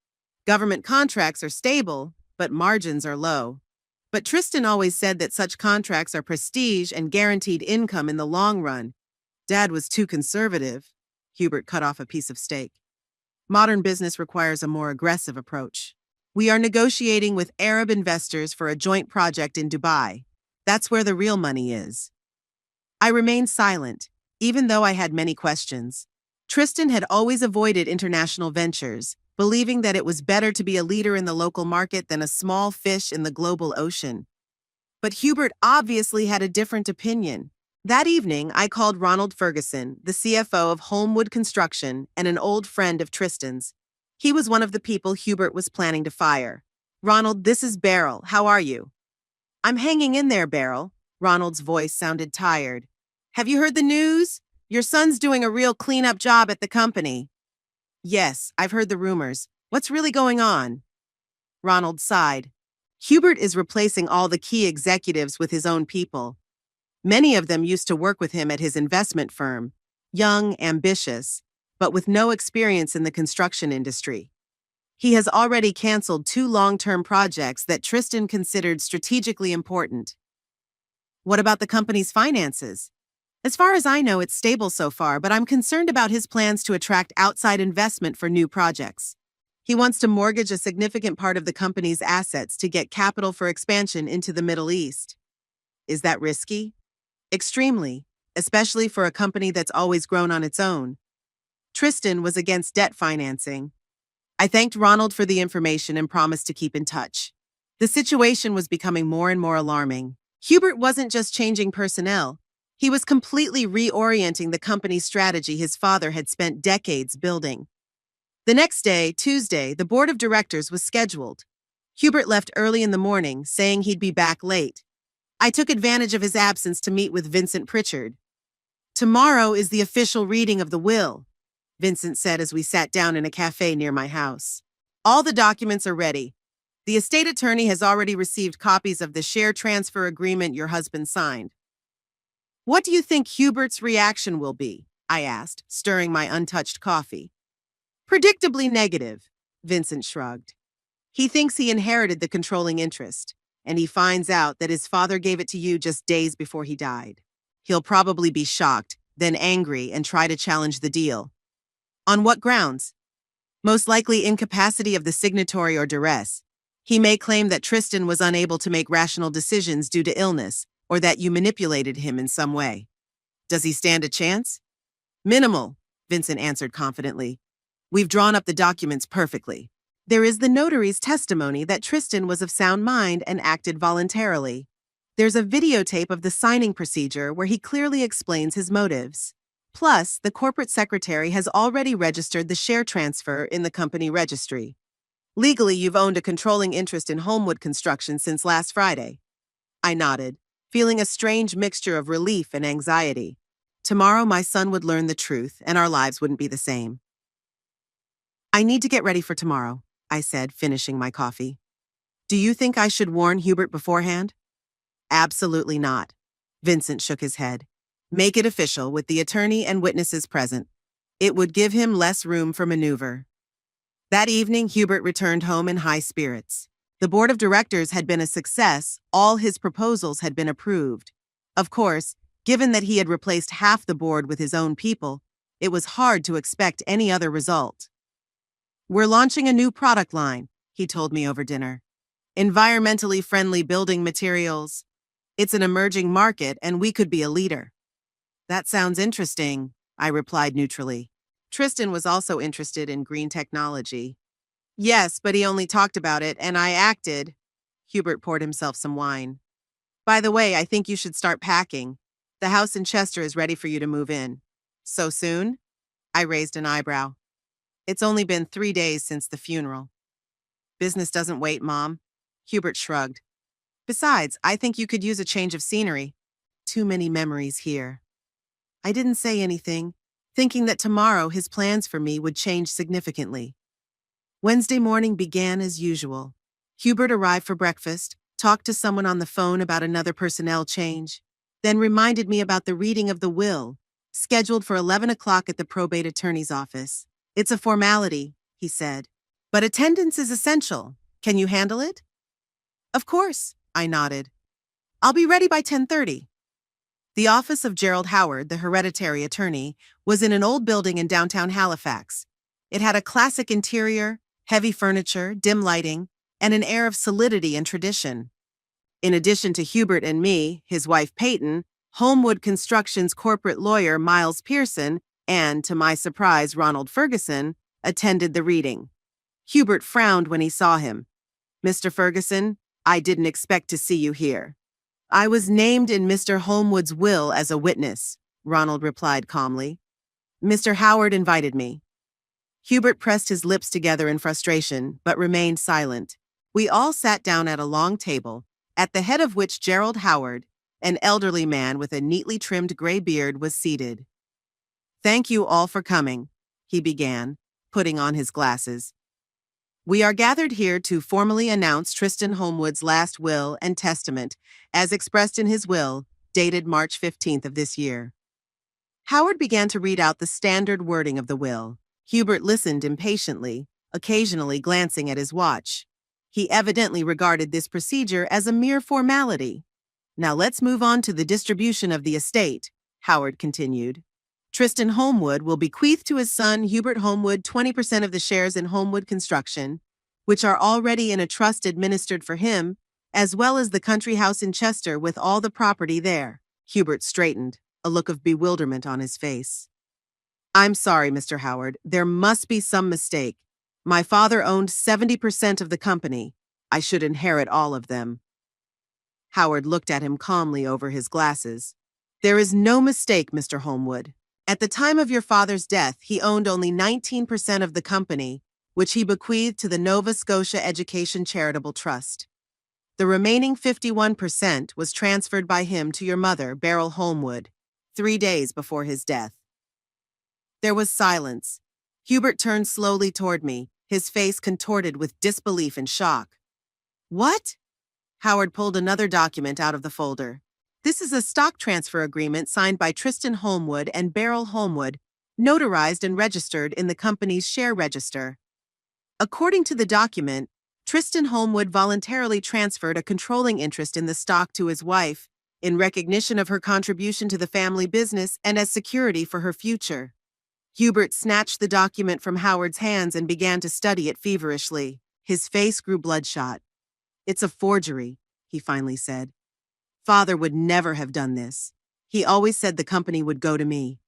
Government contracts are stable, but margins are low. But Tristan always said that such contracts are prestige and guaranteed income in the long run." "Dad was too conservative." Hubert cut off a piece of steak. "Modern business requires a more aggressive approach. We are negotiating with Arab investors for a joint project in Dubai. That's where the real money is." I remained silent, even though I had many questions. Tristan had always avoided international ventures, believing that it was better to be a leader in the local market than a small fish in the global ocean. But Hubert obviously had a different opinion. That evening, I called Ronald Ferguson, the CFO of Holmwood Construction and an old friend of Tristan's. He was one of the people Hubert was planning to fire. "Ronald, this is Beryl. How are you?" "I'm hanging in there, Beryl." Ronald's voice sounded tired. "Have you heard the news? Your son's doing a real cleanup job at the company." "Yes, I've heard the rumors. What's really going on?" Ronald sighed. "Hubert is replacing all the key executives with his own people. Many of them used to work with him at his investment firm, young, ambitious, but with no experience in the construction industry. He has already canceled 2 long-term projects that Tristan considered strategically important." "What about the company's finances?" "As far as I know, it's stable so far, but I'm concerned about his plans to attract outside investment for new projects. He wants to mortgage a significant part of the company's assets to get capital for expansion into the Middle East." "Is that risky?" "Extremely, especially for a company that's always grown on its own." Tristan was against debt financing. I thanked Ronald for the information and promised to keep in touch. The situation was becoming more and more alarming. Hubert wasn't just changing personnel. He was completely reorienting the company's strategy his father had spent decades building. The next day, Tuesday, the board of directors was scheduled. Hubert left early in the morning, saying he'd be back late. I took advantage of his absence to meet with Vincent Pritchard. "Tomorrow is the official reading of the will," Vincent said as we sat down in a cafe near my house. "All the documents are ready. The estate attorney has already received copies of the share transfer agreement your husband signed." "What do you think Hubert's reaction will be?" I asked, stirring my untouched coffee. "Predictably negative," Vincent shrugged. "He thinks he inherited the controlling interest, and he finds out that his father gave it to you just days before he died. He'll probably be shocked, then angry, and try to challenge the deal." "On what grounds?" "Most likely incapacity of the signatory or duress. He may claim that Tristan was unable to make rational decisions due to illness, or that you manipulated him in some way." "Does he stand a chance?" "Minimal," Vincent answered confidently. "We've drawn up the documents perfectly. There is the notary's testimony that Tristan was of sound mind and acted voluntarily. There's a videotape of the signing procedure where he clearly explains his motives. Plus, the corporate secretary has already registered the share transfer in the company registry. Legally, you've owned a controlling interest in Holmwood Construction since last Friday." I nodded, feeling a strange mixture of relief and anxiety. Tomorrow, my son would learn the truth, and our lives wouldn't be the same. "I need to get ready for tomorrow," I said, finishing my coffee. Do you think I should warn Hubert beforehand? Absolutely not. Vincent shook his head. Make it official with the attorney and witnesses present. It would give him less room for maneuver. That evening, Hubert returned home in high spirits. The board of directors had been a success, all his proposals had been approved. Of course, given that he had replaced half the board with his own people, it was hard to expect any other result. We're launching a new product line, he told me over dinner. Environmentally friendly building materials. It's an emerging market and we could be a leader. That sounds interesting, I replied neutrally. Tristan was also interested in green technology. Yes, but he only talked about it and I acted. Hubert poured himself some wine. By the way, I think you should start packing. The house in Chester is ready for you to move in. So soon? I raised an eyebrow. It's only been 3 days since the funeral. Business doesn't wait, Mom. Hubert shrugged. Besides, I think you could use a change of scenery. Too many memories here. I didn't say anything, thinking that tomorrow his plans for me would change significantly. Wednesday morning began as usual. Hubert arrived for breakfast, talked to someone on the phone about another personnel change, then reminded me about the reading of the will, scheduled for 11 o'clock at the probate attorney's office. It's a formality, he said, but attendance is essential. Can you handle it? Of course, I nodded. I'll be ready by 10:30. The office of Gerald Howard, the hereditary attorney, was in an old building in downtown Halifax. It had a classic interior, heavy furniture, dim lighting, and an air of solidity and tradition. In addition to Hubert and me, his wife Peyton, Homewood Construction's corporate lawyer Miles Pearson, and, to my surprise, Ronald Ferguson, attended the reading. Hubert frowned when he saw him. Mr. Ferguson, I didn't expect to see you here. I was named in Mr. Homewood's will as a witness, Ronald replied calmly. Mr. Howard invited me. Hubert pressed his lips together in frustration, but remained silent. We all sat down at a long table, at the head of which Gerald Howard, an elderly man with a neatly trimmed gray beard, was seated. Thank you all for coming, he began, putting on his glasses. We are gathered here to formally announce Tristan Homewood's last will and testament, as expressed in his will, dated March 15th of this year. Howard began to read out the standard wording of the will. Hubert listened impatiently, occasionally glancing at his watch. He evidently regarded this procedure as a mere formality. Now let's move on to the distribution of the estate, Howard continued. Tristan Homewood will bequeath to his son Hubert Homewood 20% of the shares in Homewood Construction, which are already in a trust administered for him, as well as the country house in Chester with all the property there. Hubert straightened, a look of bewilderment on his face. I'm sorry, Mr. Howard. There must be some mistake. My father owned 70% of the company. I should inherit all of them. Howard looked at him calmly over his glasses. There is no mistake, Mr. Homewood. At the time of your father's death, he owned only 19% of the company, which he bequeathed to the Nova Scotia Education Charitable Trust. The remaining 51% was transferred by him to your mother, Beryl Homewood, 3 days before his death. There was silence. Hubert turned slowly toward me, his face contorted with disbelief and shock. What? Howard pulled another document out of the folder. This is a stock transfer agreement signed by Tristan Homewood and Beryl Homewood, notarized and registered in the company's share register. According to the document, Tristan Homewood voluntarily transferred a controlling interest in the stock to his wife, in recognition of her contribution to the family business and as security for her future. Hubert snatched the document from Howard's hands and began to study it feverishly. His face grew bloodshot. It's a forgery, he finally said. Father would never have done this. He always said the company would go to me.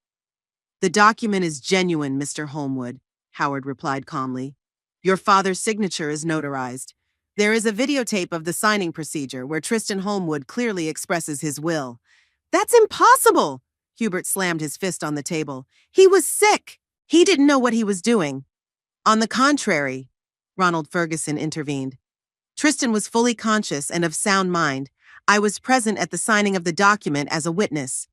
The document is genuine, Mr. Homewood, Howard replied calmly. Your father's signature is notarized. There is a videotape of the signing procedure where Tristan Homewood clearly expresses his will. That's impossible! Hubert slammed his fist on the table. He was sick. He didn't know what he was doing. On the contrary, Ronald Ferguson intervened. Tristan was fully conscious and of sound mind. I was present at the signing of the document as a witness.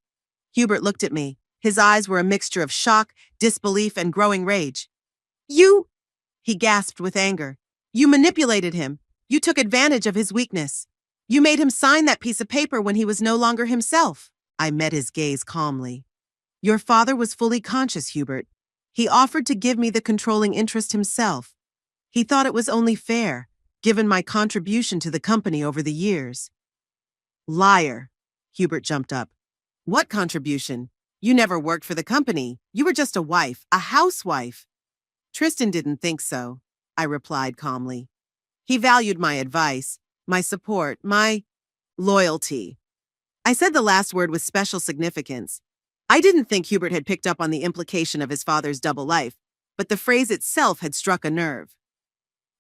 Hubert looked at me. His eyes were a mixture of shock, disbelief, and growing rage. You, he gasped with anger. You manipulated him. You took advantage of his weakness. You made him sign that piece of paper when he was no longer himself. I met his gaze calmly. Your father was fully conscious, Hubert. He offered to give me the controlling interest himself. He thought it was only fair, given my contribution to the company over the years. Liar. Hubert jumped up. What contribution? You never worked for the company. You were just a wife, a housewife. Tristan didn't think so, I replied calmly. He valued my advice, my support, my loyalty. I said the last word with special significance. I didn't think Hubert had picked up on the implication of his father's double life, but the phrase itself had struck a nerve.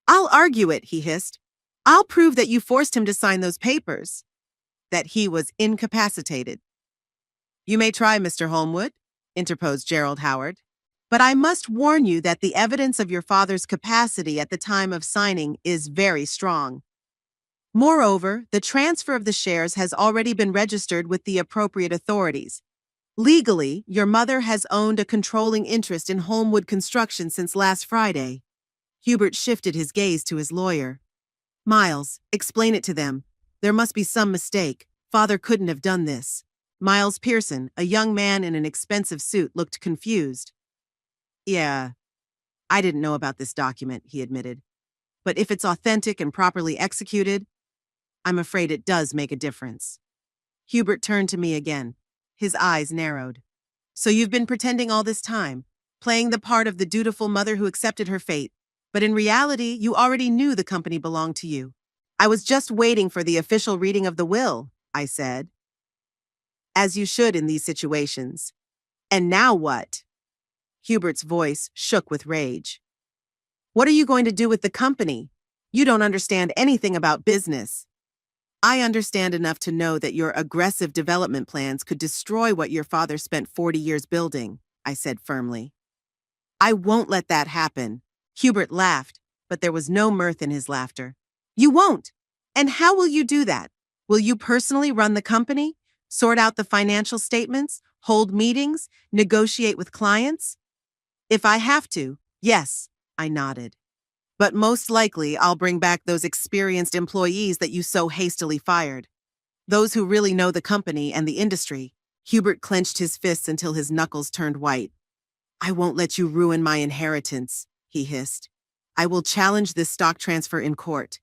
I'll argue it, he hissed. I'll prove that you forced him to sign those papers. That he was incapacitated. You may try, Mr. Holmwood, interposed Gerald Howard. But I must warn you that the evidence of your father's capacity at the time of signing is very strong. Moreover, the transfer of the shares has already been registered with the appropriate authorities. Legally, your mother has owned a controlling interest in Holmwood Construction since last Friday. Hubert shifted his gaze to his lawyer. Miles, explain it to them. There must be some mistake. Father couldn't have done this. Miles Pearson, a young man in an expensive suit, looked confused. Yeah, I didn't know about this document, he admitted. But if it's authentic and properly executed, I'm afraid it does make a difference. Hubert turned to me again. His eyes narrowed. So you've been pretending all this time, playing the part of the dutiful mother who accepted her fate, but in reality, you already knew the company belonged to you. I was just waiting for the official reading of the will, I said. As you should in these situations. And now what? Hubert's voice shook with rage. What are you going to do with the company? You don't understand anything about business. I understand enough to know that your aggressive development plans could destroy what your father spent 40 years building, I said firmly. I won't let that happen. Hubert laughed, but there was no mirth in his laughter. You won't. And how will you do that? Will you personally run the company? Sort out the financial statements? Hold meetings? Negotiate with clients? If I have to, yes, I nodded. But most likely I'll bring back those experienced employees that you so hastily fired. Those who really know the company and the industry. Hubert clenched his fists until his knuckles turned white. I won't let you ruin my inheritance, he hissed. I will challenge this stock transfer in court.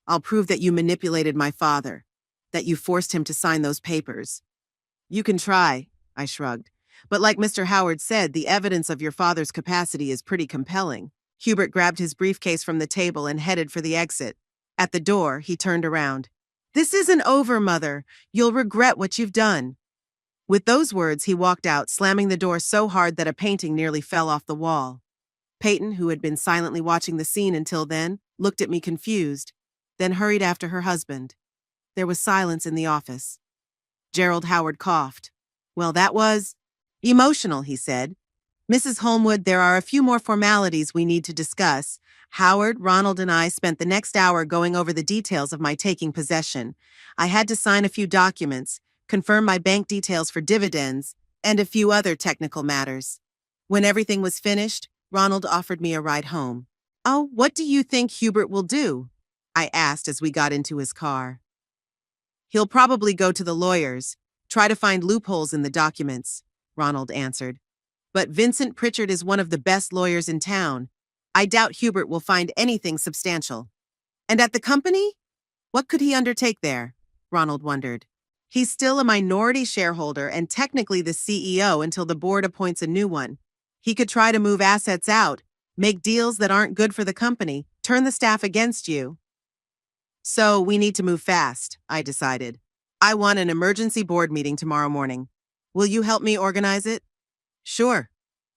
I'll prove that you manipulated my father, that you forced him to sign those papers. You can try, I shrugged. But like Mr. Howard said, the evidence of your father's capacity is pretty compelling. Hubert grabbed his briefcase from the table and headed for the exit. At the door, he turned around. This isn't over, Mother. You'll regret what you've done. With those words, he walked out, slamming the door so hard that a painting nearly fell off the wall. Peyton, who had been silently watching the scene until then, looked at me confused, then hurried after her husband. There was silence in the office. Gerald Howard coughed. Well, that was emotional, he said. Mrs. Holmwood, there are a few more formalities we need to discuss. Howard, Ronald, and I spent the next hour going over the details of my taking possession. I had to sign a few documents, confirm my bank details for dividends, and a few other technical matters. When everything was finished, Ronald offered me a ride home. Oh, what do you think Hubert will do? I asked as we got into his car. He'll probably go to the lawyers, try to find loopholes in the documents, Ronald answered. But Vincent Pritchard is one of the best lawyers in town. I doubt Hubert will find anything substantial. And at the company? What could he undertake there? Ronald wondered. He's still a minority shareholder and technically the CEO until the board appoints a new one. He could try to move assets out, make deals that aren't good for the company, turn the staff against you. So we need to move fast, I decided. I want an emergency board meeting tomorrow morning. Will you help me organize it? Sure,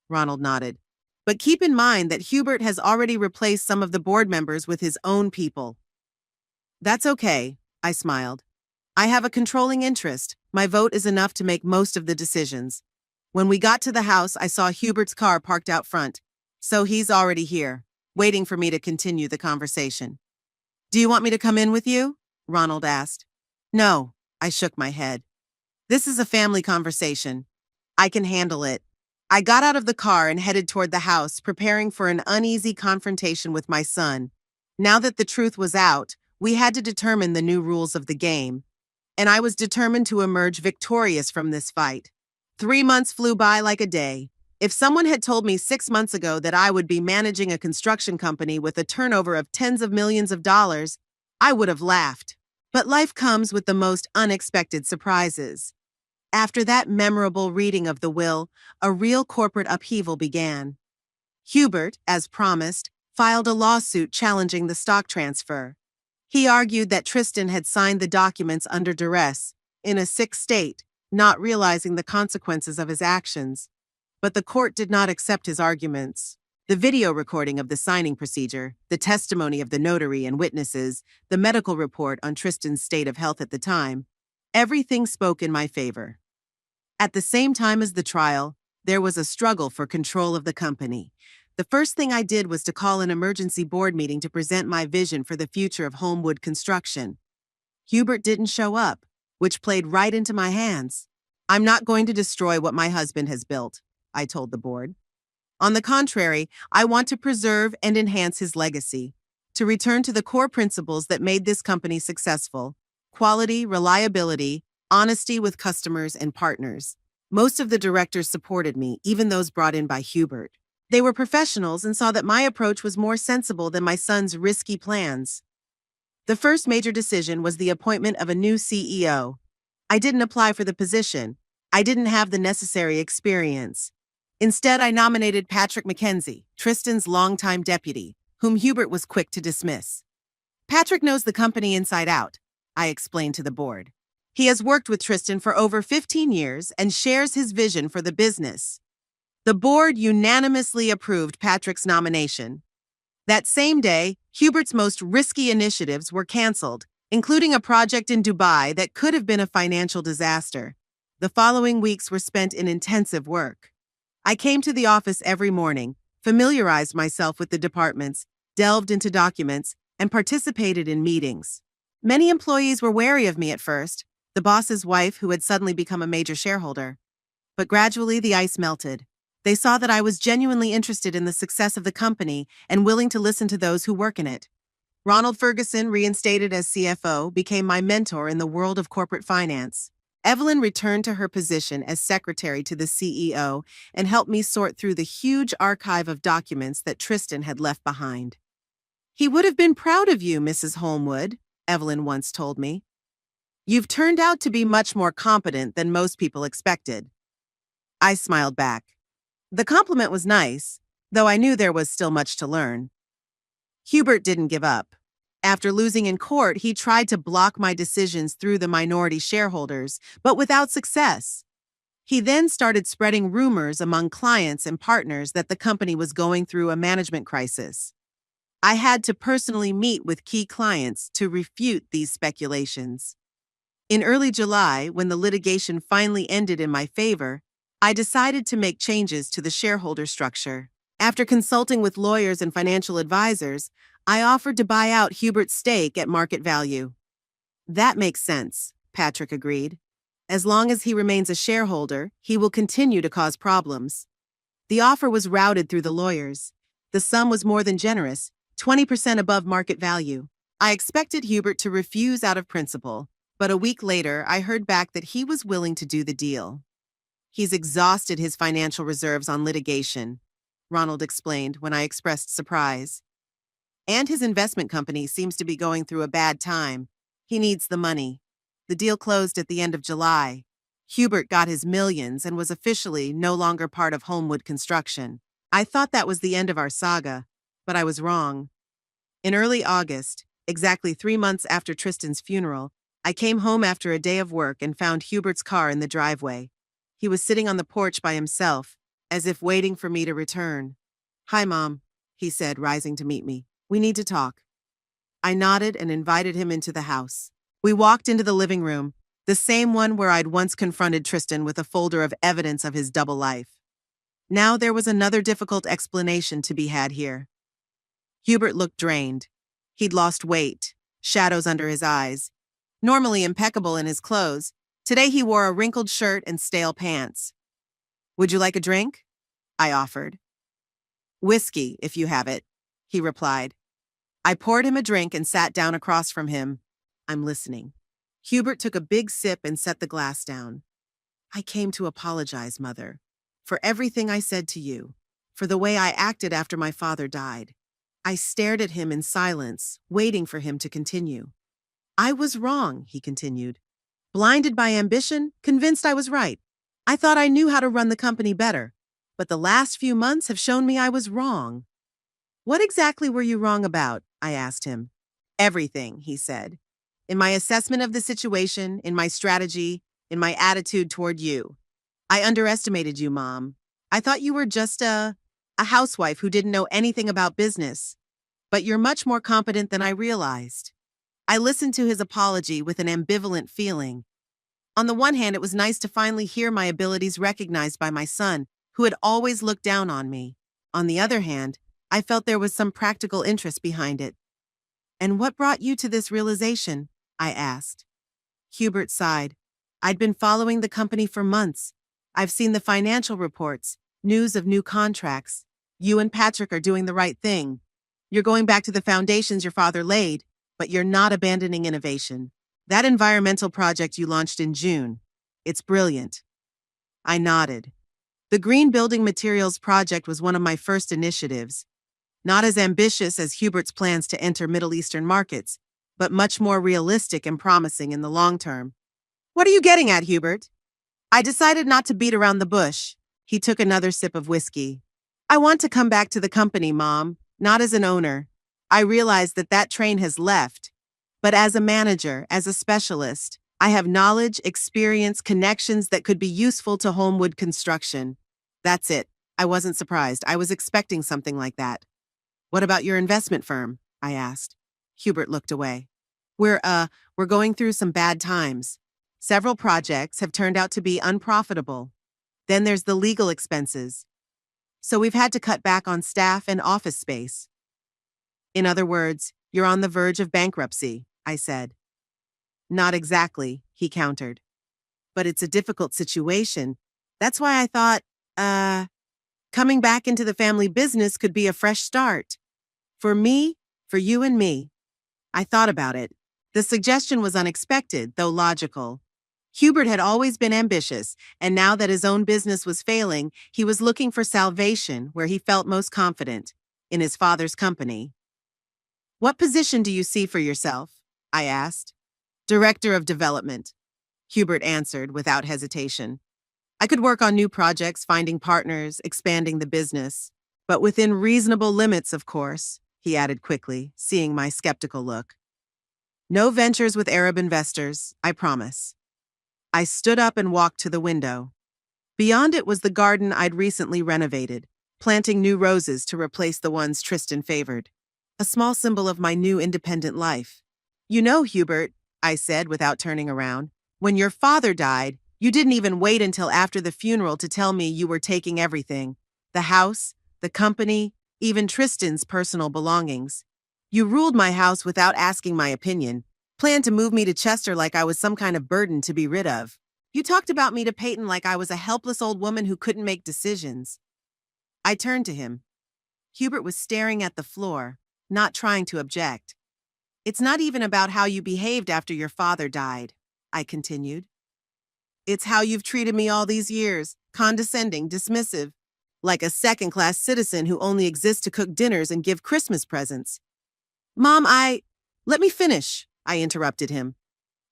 Ronald nodded. But keep in mind that Hubert has already replaced some of the board members with his own people. That's okay, I smiled. I have a controlling interest. My vote is enough to make most of the decisions. When we got to the house, I saw Hubert's car parked out front. So he's already here, waiting for me to continue the conversation. Do you want me to come in with you? Ronald asked. No, I shook my head. This is a family conversation. I can handle it. I got out of the car and headed toward the house, preparing for an uneasy confrontation with my son. Now that the truth was out, We had to determine the new rules of the game, and I was determined to emerge victorious from this fight. 3 months flew by like a day. If someone had told me 6 months ago that I would be managing a construction company with a turnover of tens of millions of dollars, I would have laughed. But life comes with the most unexpected surprises. After that memorable reading of the will, a real corporate upheaval began. Hubert, as promised, filed a lawsuit challenging the stock transfer. He argued that Tristan had signed the documents under duress, in a sick state, not realizing the consequences of his actions. But the court did not accept his arguments. The video recording of the signing procedure, the testimony of the notary and witnesses, the medical report on Tristan's state of health at the time, everything spoke in my favor. At the same time as the trial, there was a struggle for control of the company. The first thing I did was to call an emergency board meeting to present my vision for the future of Homewood construction. Hubert didn't show up, which played right into my hands. "I'm not going to destroy what my husband has built," I told the board. "On the contrary, I want to preserve and enhance his legacy, to return to the core principles that made this company successful: quality, reliability, honesty with customers and partners." Most of the directors supported me, even those brought in by Hubert. They were professionals and saw that my approach was more sensible than my son's risky plans. The first major decision was the appointment of a new CEO. I didn't apply for the position. I didn't have the necessary experience. Instead, I nominated Patrick Mackenzie, Tristan's longtime deputy, whom Hubert was quick to dismiss. "Patrick knows the company inside out," I explained to the board. "He has worked with Tristan for over 15 years and shares his vision for the business." The board unanimously approved Patrick's nomination. That same day, Hubert's most risky initiatives were canceled, including a project in Dubai that could have been a financial disaster. The following weeks were spent in intensive work. I came to the office every morning, familiarized myself with the departments, delved into documents, and participated in meetings. Many employees were wary of me at first, the boss's wife who had suddenly become a major shareholder. But gradually the ice melted. They saw that I was genuinely interested in the success of the company and willing to listen to those who work in it. Ronald Ferguson, reinstated as CFO, became my mentor in the world of corporate finance. Evelyn returned to her position as secretary to the CEO and helped me sort through the huge archive of documents that Tristan had left behind. "He would have been proud of you, Mrs. Holmwood," Evelyn once told me. "You've turned out to be much more competent than most people expected." I smiled back. The compliment was nice, though I knew there was still much to learn. Hubert didn't give up. After losing in court, he tried to block my decisions through the minority shareholders, but without success. He then started spreading rumors among clients and partners that the company was going through a management crisis. I had to personally meet with key clients to refute these speculations. In early July, when the litigation finally ended in my favor, I decided to make changes to the shareholder structure. After consulting with lawyers and financial advisors, I offered to buy out Hubert's stake at market value. "That makes sense," Patrick agreed. "As long as he remains a shareholder, he will continue to cause problems." The offer was routed through the lawyers. The sum was more than generous, 20% above market value. I expected Hubert to refuse out of principle, but a week later I heard back that he was willing to do the deal. "He's exhausted his financial reserves on litigation," Ronald explained when I expressed surprise. "And his investment company seems to be going through a bad time. He needs the money." The deal closed at the end of July. Hubert got his millions and was officially no longer part of Homewood Construction. I thought that was the end of our saga, but I was wrong. In early August, exactly 3 months after Tristan's funeral, I came home after a day of work and found Hubert's car in the driveway. He was sitting on the porch by himself, as if waiting for me to return. "Hi, Mom," he said, rising to meet me. "We need to talk." I nodded and invited him into the house. We walked into the living room, the same one where I'd once confronted Tristan with a folder of evidence of his double life. Now there was another difficult explanation to be had here. Hubert looked drained. He'd lost weight, shadows under his eyes. Normally impeccable in his clothes, today he wore a wrinkled shirt and stale pants. "Would you like a drink?" I offered. "Whiskey, if you have it," he replied. I poured him a drink and sat down across from him. I'm listening. Hubert took a big sip and set the glass down. I came to apologize, Mother, for everything I said to you, for the way I acted after my father died. I stared at him in silence, waiting for him to continue. I was wrong, he continued. Blinded by ambition, convinced I was right. I thought I knew how to run the company better, but the last few months have shown me I was wrong. What exactly were you wrong about? I asked him. Everything, he said. In my assessment of the situation, in my strategy, in my attitude toward you. I underestimated you, Mom. I thought you were just a housewife who didn't know anything about business. But you're much more competent than I realized. I listened to his apology with an ambivalent feeling. On the one hand, it was nice to finally hear my abilities recognized by my son, who had always looked down on me. On the other hand, I felt there was some practical interest behind it. And what brought you to this realization? I asked. Hubert sighed. I'd been following the company for months. I've seen the financial reports, news of new contracts. You and Patrick are doing the right thing. You're going back to the foundations your father laid, but you're not abandoning innovation. That environmental project you launched in June, it's brilliant. I nodded. The Green Building Materials project was one of my first initiatives. Not as ambitious as Hubert's plans to enter Middle Eastern markets, but much more realistic and promising in the long term. What are you getting at, Hubert? I decided not to beat around the bush. He took another sip of whiskey. I want to come back to the company, Mom, not as an owner. I realize that train has left. But as a manager, as a specialist, I have knowledge, experience, connections that could be useful to Homewood construction. That's it. I wasn't surprised. I was expecting something like that. What about your investment firm? I asked. Hubert looked away. We're going through some bad times. Several projects have turned out to be unprofitable. Then there's the legal expenses. So we've had to cut back on staff and office space. In other words, you're on the verge of bankruptcy, I said. Not exactly, he countered. But it's a difficult situation. That's why I thought, coming back into the family business could be a fresh start. For me, for you and me. I thought about it. The suggestion was unexpected, though logical. Hubert had always been ambitious, and now that his own business was failing, he was looking for salvation where he felt most confident, in his father's company. What position do you see for yourself? I asked. Director of Development, Hubert answered without hesitation. I could work on new projects, finding partners, expanding the business. But within reasonable limits, of course, he added quickly, seeing my skeptical look. No ventures with Arab investors, I promise. I stood up and walked to the window. Beyond it was the garden I'd recently renovated, planting new roses to replace the ones Tristan favored. A small symbol of my new independent life. You know, Hubert, I said without turning around, when your father died, you didn't even wait until after the funeral to tell me you were taking everything. The house, the company, even Tristan's personal belongings. You ruled my house without asking my opinion, planned to move me to Chester like I was some kind of burden to be rid of. You talked about me to Peyton like I was a helpless old woman who couldn't make decisions. I turned to him. Hubert was staring at the floor, not trying to object. It's not even about how you behaved after your father died, I continued. It's how you've treated me all these years, condescending, dismissive, like a second-class citizen who only exists to cook dinners and give Christmas presents. Mom, let me finish, I interrupted him.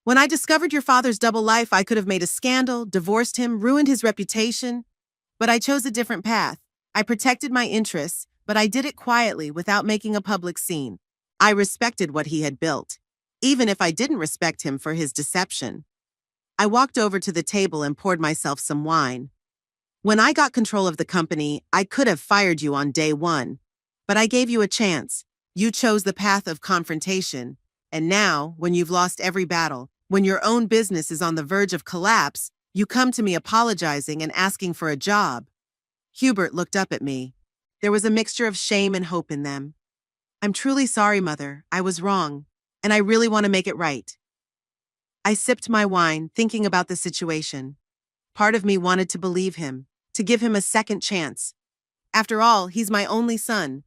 When I discovered your father's double life, I could have made a scandal, divorced him, ruined his reputation. But I chose a different path. I protected my interests, but I did it quietly without making a public scene. I respected what he had built, even if I didn't respect him for his deception. I walked over to the table and poured myself some wine. When I got control of the company, I could have fired you on day one. But I gave you a chance. You chose the path of confrontation. And now, when you've lost every battle, when your own business is on the verge of collapse, you come to me apologizing and asking for a job. Hubert looked up at me. There was a mixture of shame and hope in them. I'm truly sorry, Mother. I was wrong, and I really want to make it right. I sipped my wine, thinking about the situation. Part of me wanted to believe him, to give him a second chance. After all, he's my only son.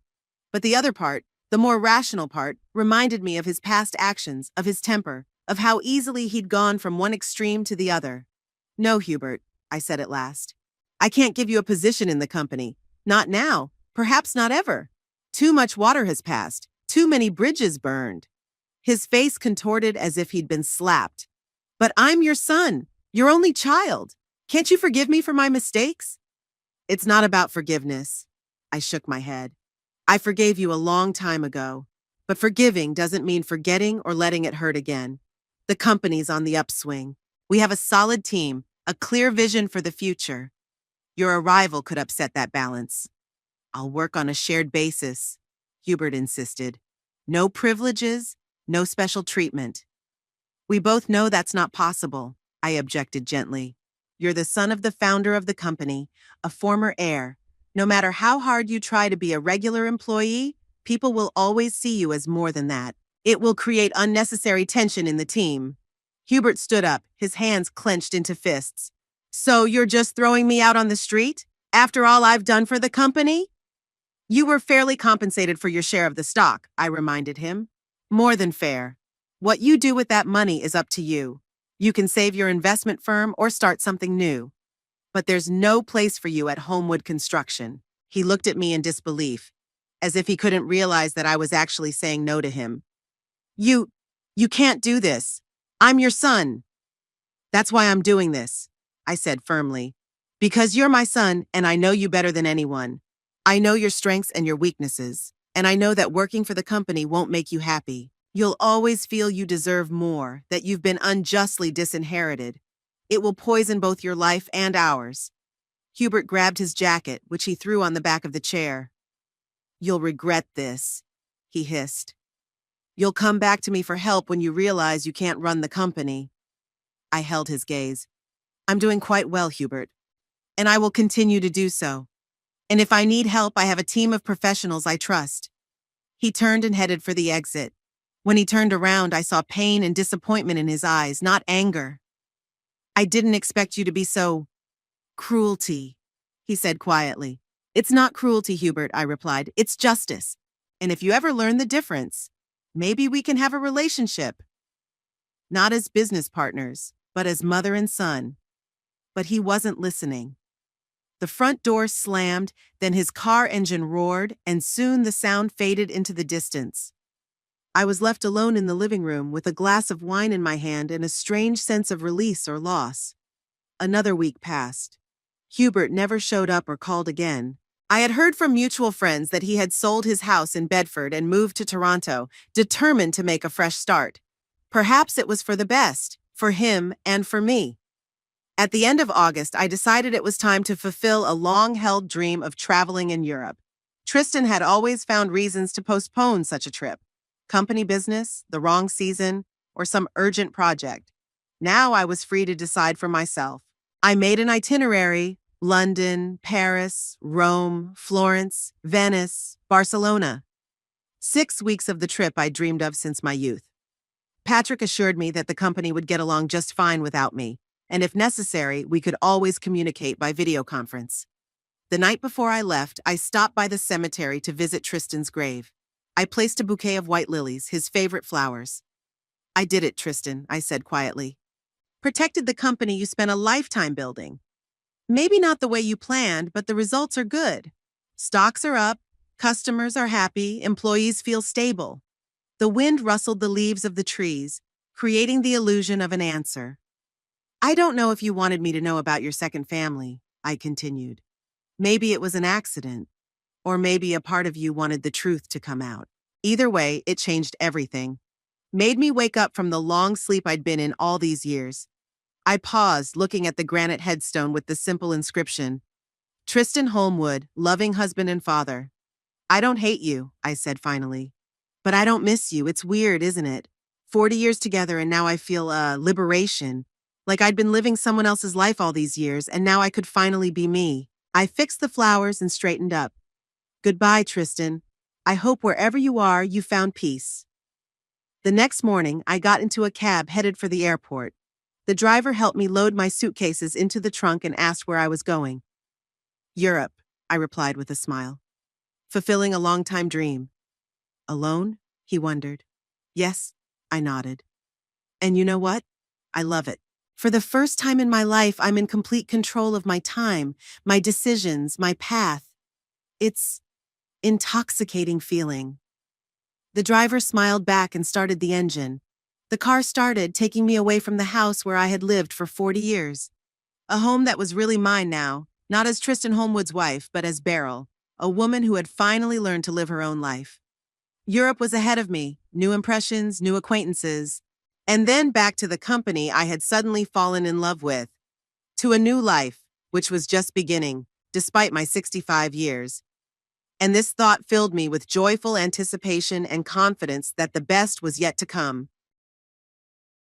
But the other part, The more rational part reminded me of his past actions, of his temper, of how easily he'd gone from one extreme to the other. No, Hubert, I said at last. I can't give you a position in the company. Not now, perhaps not ever. Too much water has passed, too many bridges burned. His face contorted as if he'd been slapped. But I'm your son, your only child. Can't you forgive me for my mistakes? It's not about forgiveness. I shook my head. I forgave you a long time ago. But forgiving doesn't mean forgetting or letting it hurt again. The company's on the upswing. We have a solid team, a clear vision for the future. Your arrival could upset that balance. I'll work on a shared basis, Hubert insisted. No privileges, no special treatment. We both know that's not possible, I objected gently. You're the son of the founder of the company, a former heir. No matter how hard you try to be a regular employee, people will always see you as more than that. It will create unnecessary tension in the team. Hubert stood up, his hands clenched into fists. So you're just throwing me out on the street? After all I've done for the company? You were fairly compensated for your share of the stock, I reminded him. More than fair. What you do with that money is up to you. You can save your investment firm or start something new. But there's no place for you at Homewood Construction. He looked at me in disbelief, as if he couldn't realize that I was actually saying no to him. You can't do this. I'm your son. That's why I'm doing this, I said firmly. Because you're my son and I know you better than anyone. I know your strengths and your weaknesses, and I know that working for the company won't make you happy. You'll always feel you deserve more, that you've been unjustly disinherited. It will poison both your life and ours. Hubert grabbed his jacket, which he threw on the back of the chair. You'll regret this, he hissed. You'll come back to me for help when you realize you can't run the company. I held his gaze. I'm doing quite well, Hubert, and I will continue to do so. And if I need help, I have a team of professionals I trust. He turned and headed for the exit. When he turned around, I saw pain and disappointment in his eyes, not anger. I didn't expect you to be so... cruelty, he said quietly. It's not cruelty, Hubert, I replied. It's justice. And if you ever learn the difference, maybe we can have a relationship. Not as business partners, but as mother and son. But he wasn't listening. The front door slammed, then his car engine roared, and soon the sound faded into the distance. I was left alone in the living room with a glass of wine in my hand and a strange sense of release or loss. Another week passed. Hubert never showed up or called again. I had heard from mutual friends that he had sold his house in Bedford and moved to Toronto, determined to make a fresh start. Perhaps it was for the best, for him and for me. At the end of August, I decided it was time to fulfill a long-held dream of traveling in Europe. Tristan had always found reasons to postpone such a trip. Company business, the wrong season, or some urgent project. Now I was free to decide for myself. I made an itinerary: London, Paris, Rome, Florence, Venice, Barcelona. 6 weeks of the trip I dreamed of since my youth. Patrick assured me that the company would get along just fine without me, and if necessary, we could always communicate by video conference. The night before I left, I stopped by the cemetery to visit Tristan's grave. I placed a bouquet of white lilies, his favorite flowers. I did it, Tristan, I said quietly. Protected the company you spent a lifetime building. Maybe not the way you planned, but the results are good. Stocks are up, customers are happy, employees feel stable. The wind rustled the leaves of the trees, creating the illusion of an answer. I don't know if you wanted me to know about your second family, I continued. Maybe it was an accident, or maybe a part of you wanted the truth to come out. Either way, it changed everything. Made me wake up from the long sleep I'd been in all these years. I paused, looking at the granite headstone with the simple inscription, Tristan Holmwood, loving husband and father. I don't hate you, I said finally. But I don't miss you. It's weird, isn't it? 40 years together and now I feel liberation. Like I'd been living someone else's life all these years and now I could finally be me. I fixed the flowers and straightened up. Goodbye, Tristan. I hope wherever you are, you found peace. The next morning, I got into a cab headed for the airport. The driver helped me load my suitcases into the trunk and asked where I was going. Europe, I replied with a smile. Fulfilling a long-time dream. Alone? He wondered. Yes, I nodded. And you know what? I love it. For the first time in my life, I'm in complete control of my time, my decisions, my path. It's intoxicating feeling. The driver smiled back and started the engine. The car started, taking me away from the house where I had lived for 40 years. A home that was really mine now, not as Tristan Holmwood's wife, but as Beryl, a woman who had finally learned to live her own life. Europe was ahead of me, new impressions, new acquaintances, and then back to the company I had suddenly fallen in love with, to a new life, which was just beginning, despite my 65 years. And this thought filled me with joyful anticipation and confidence that the best was yet to come.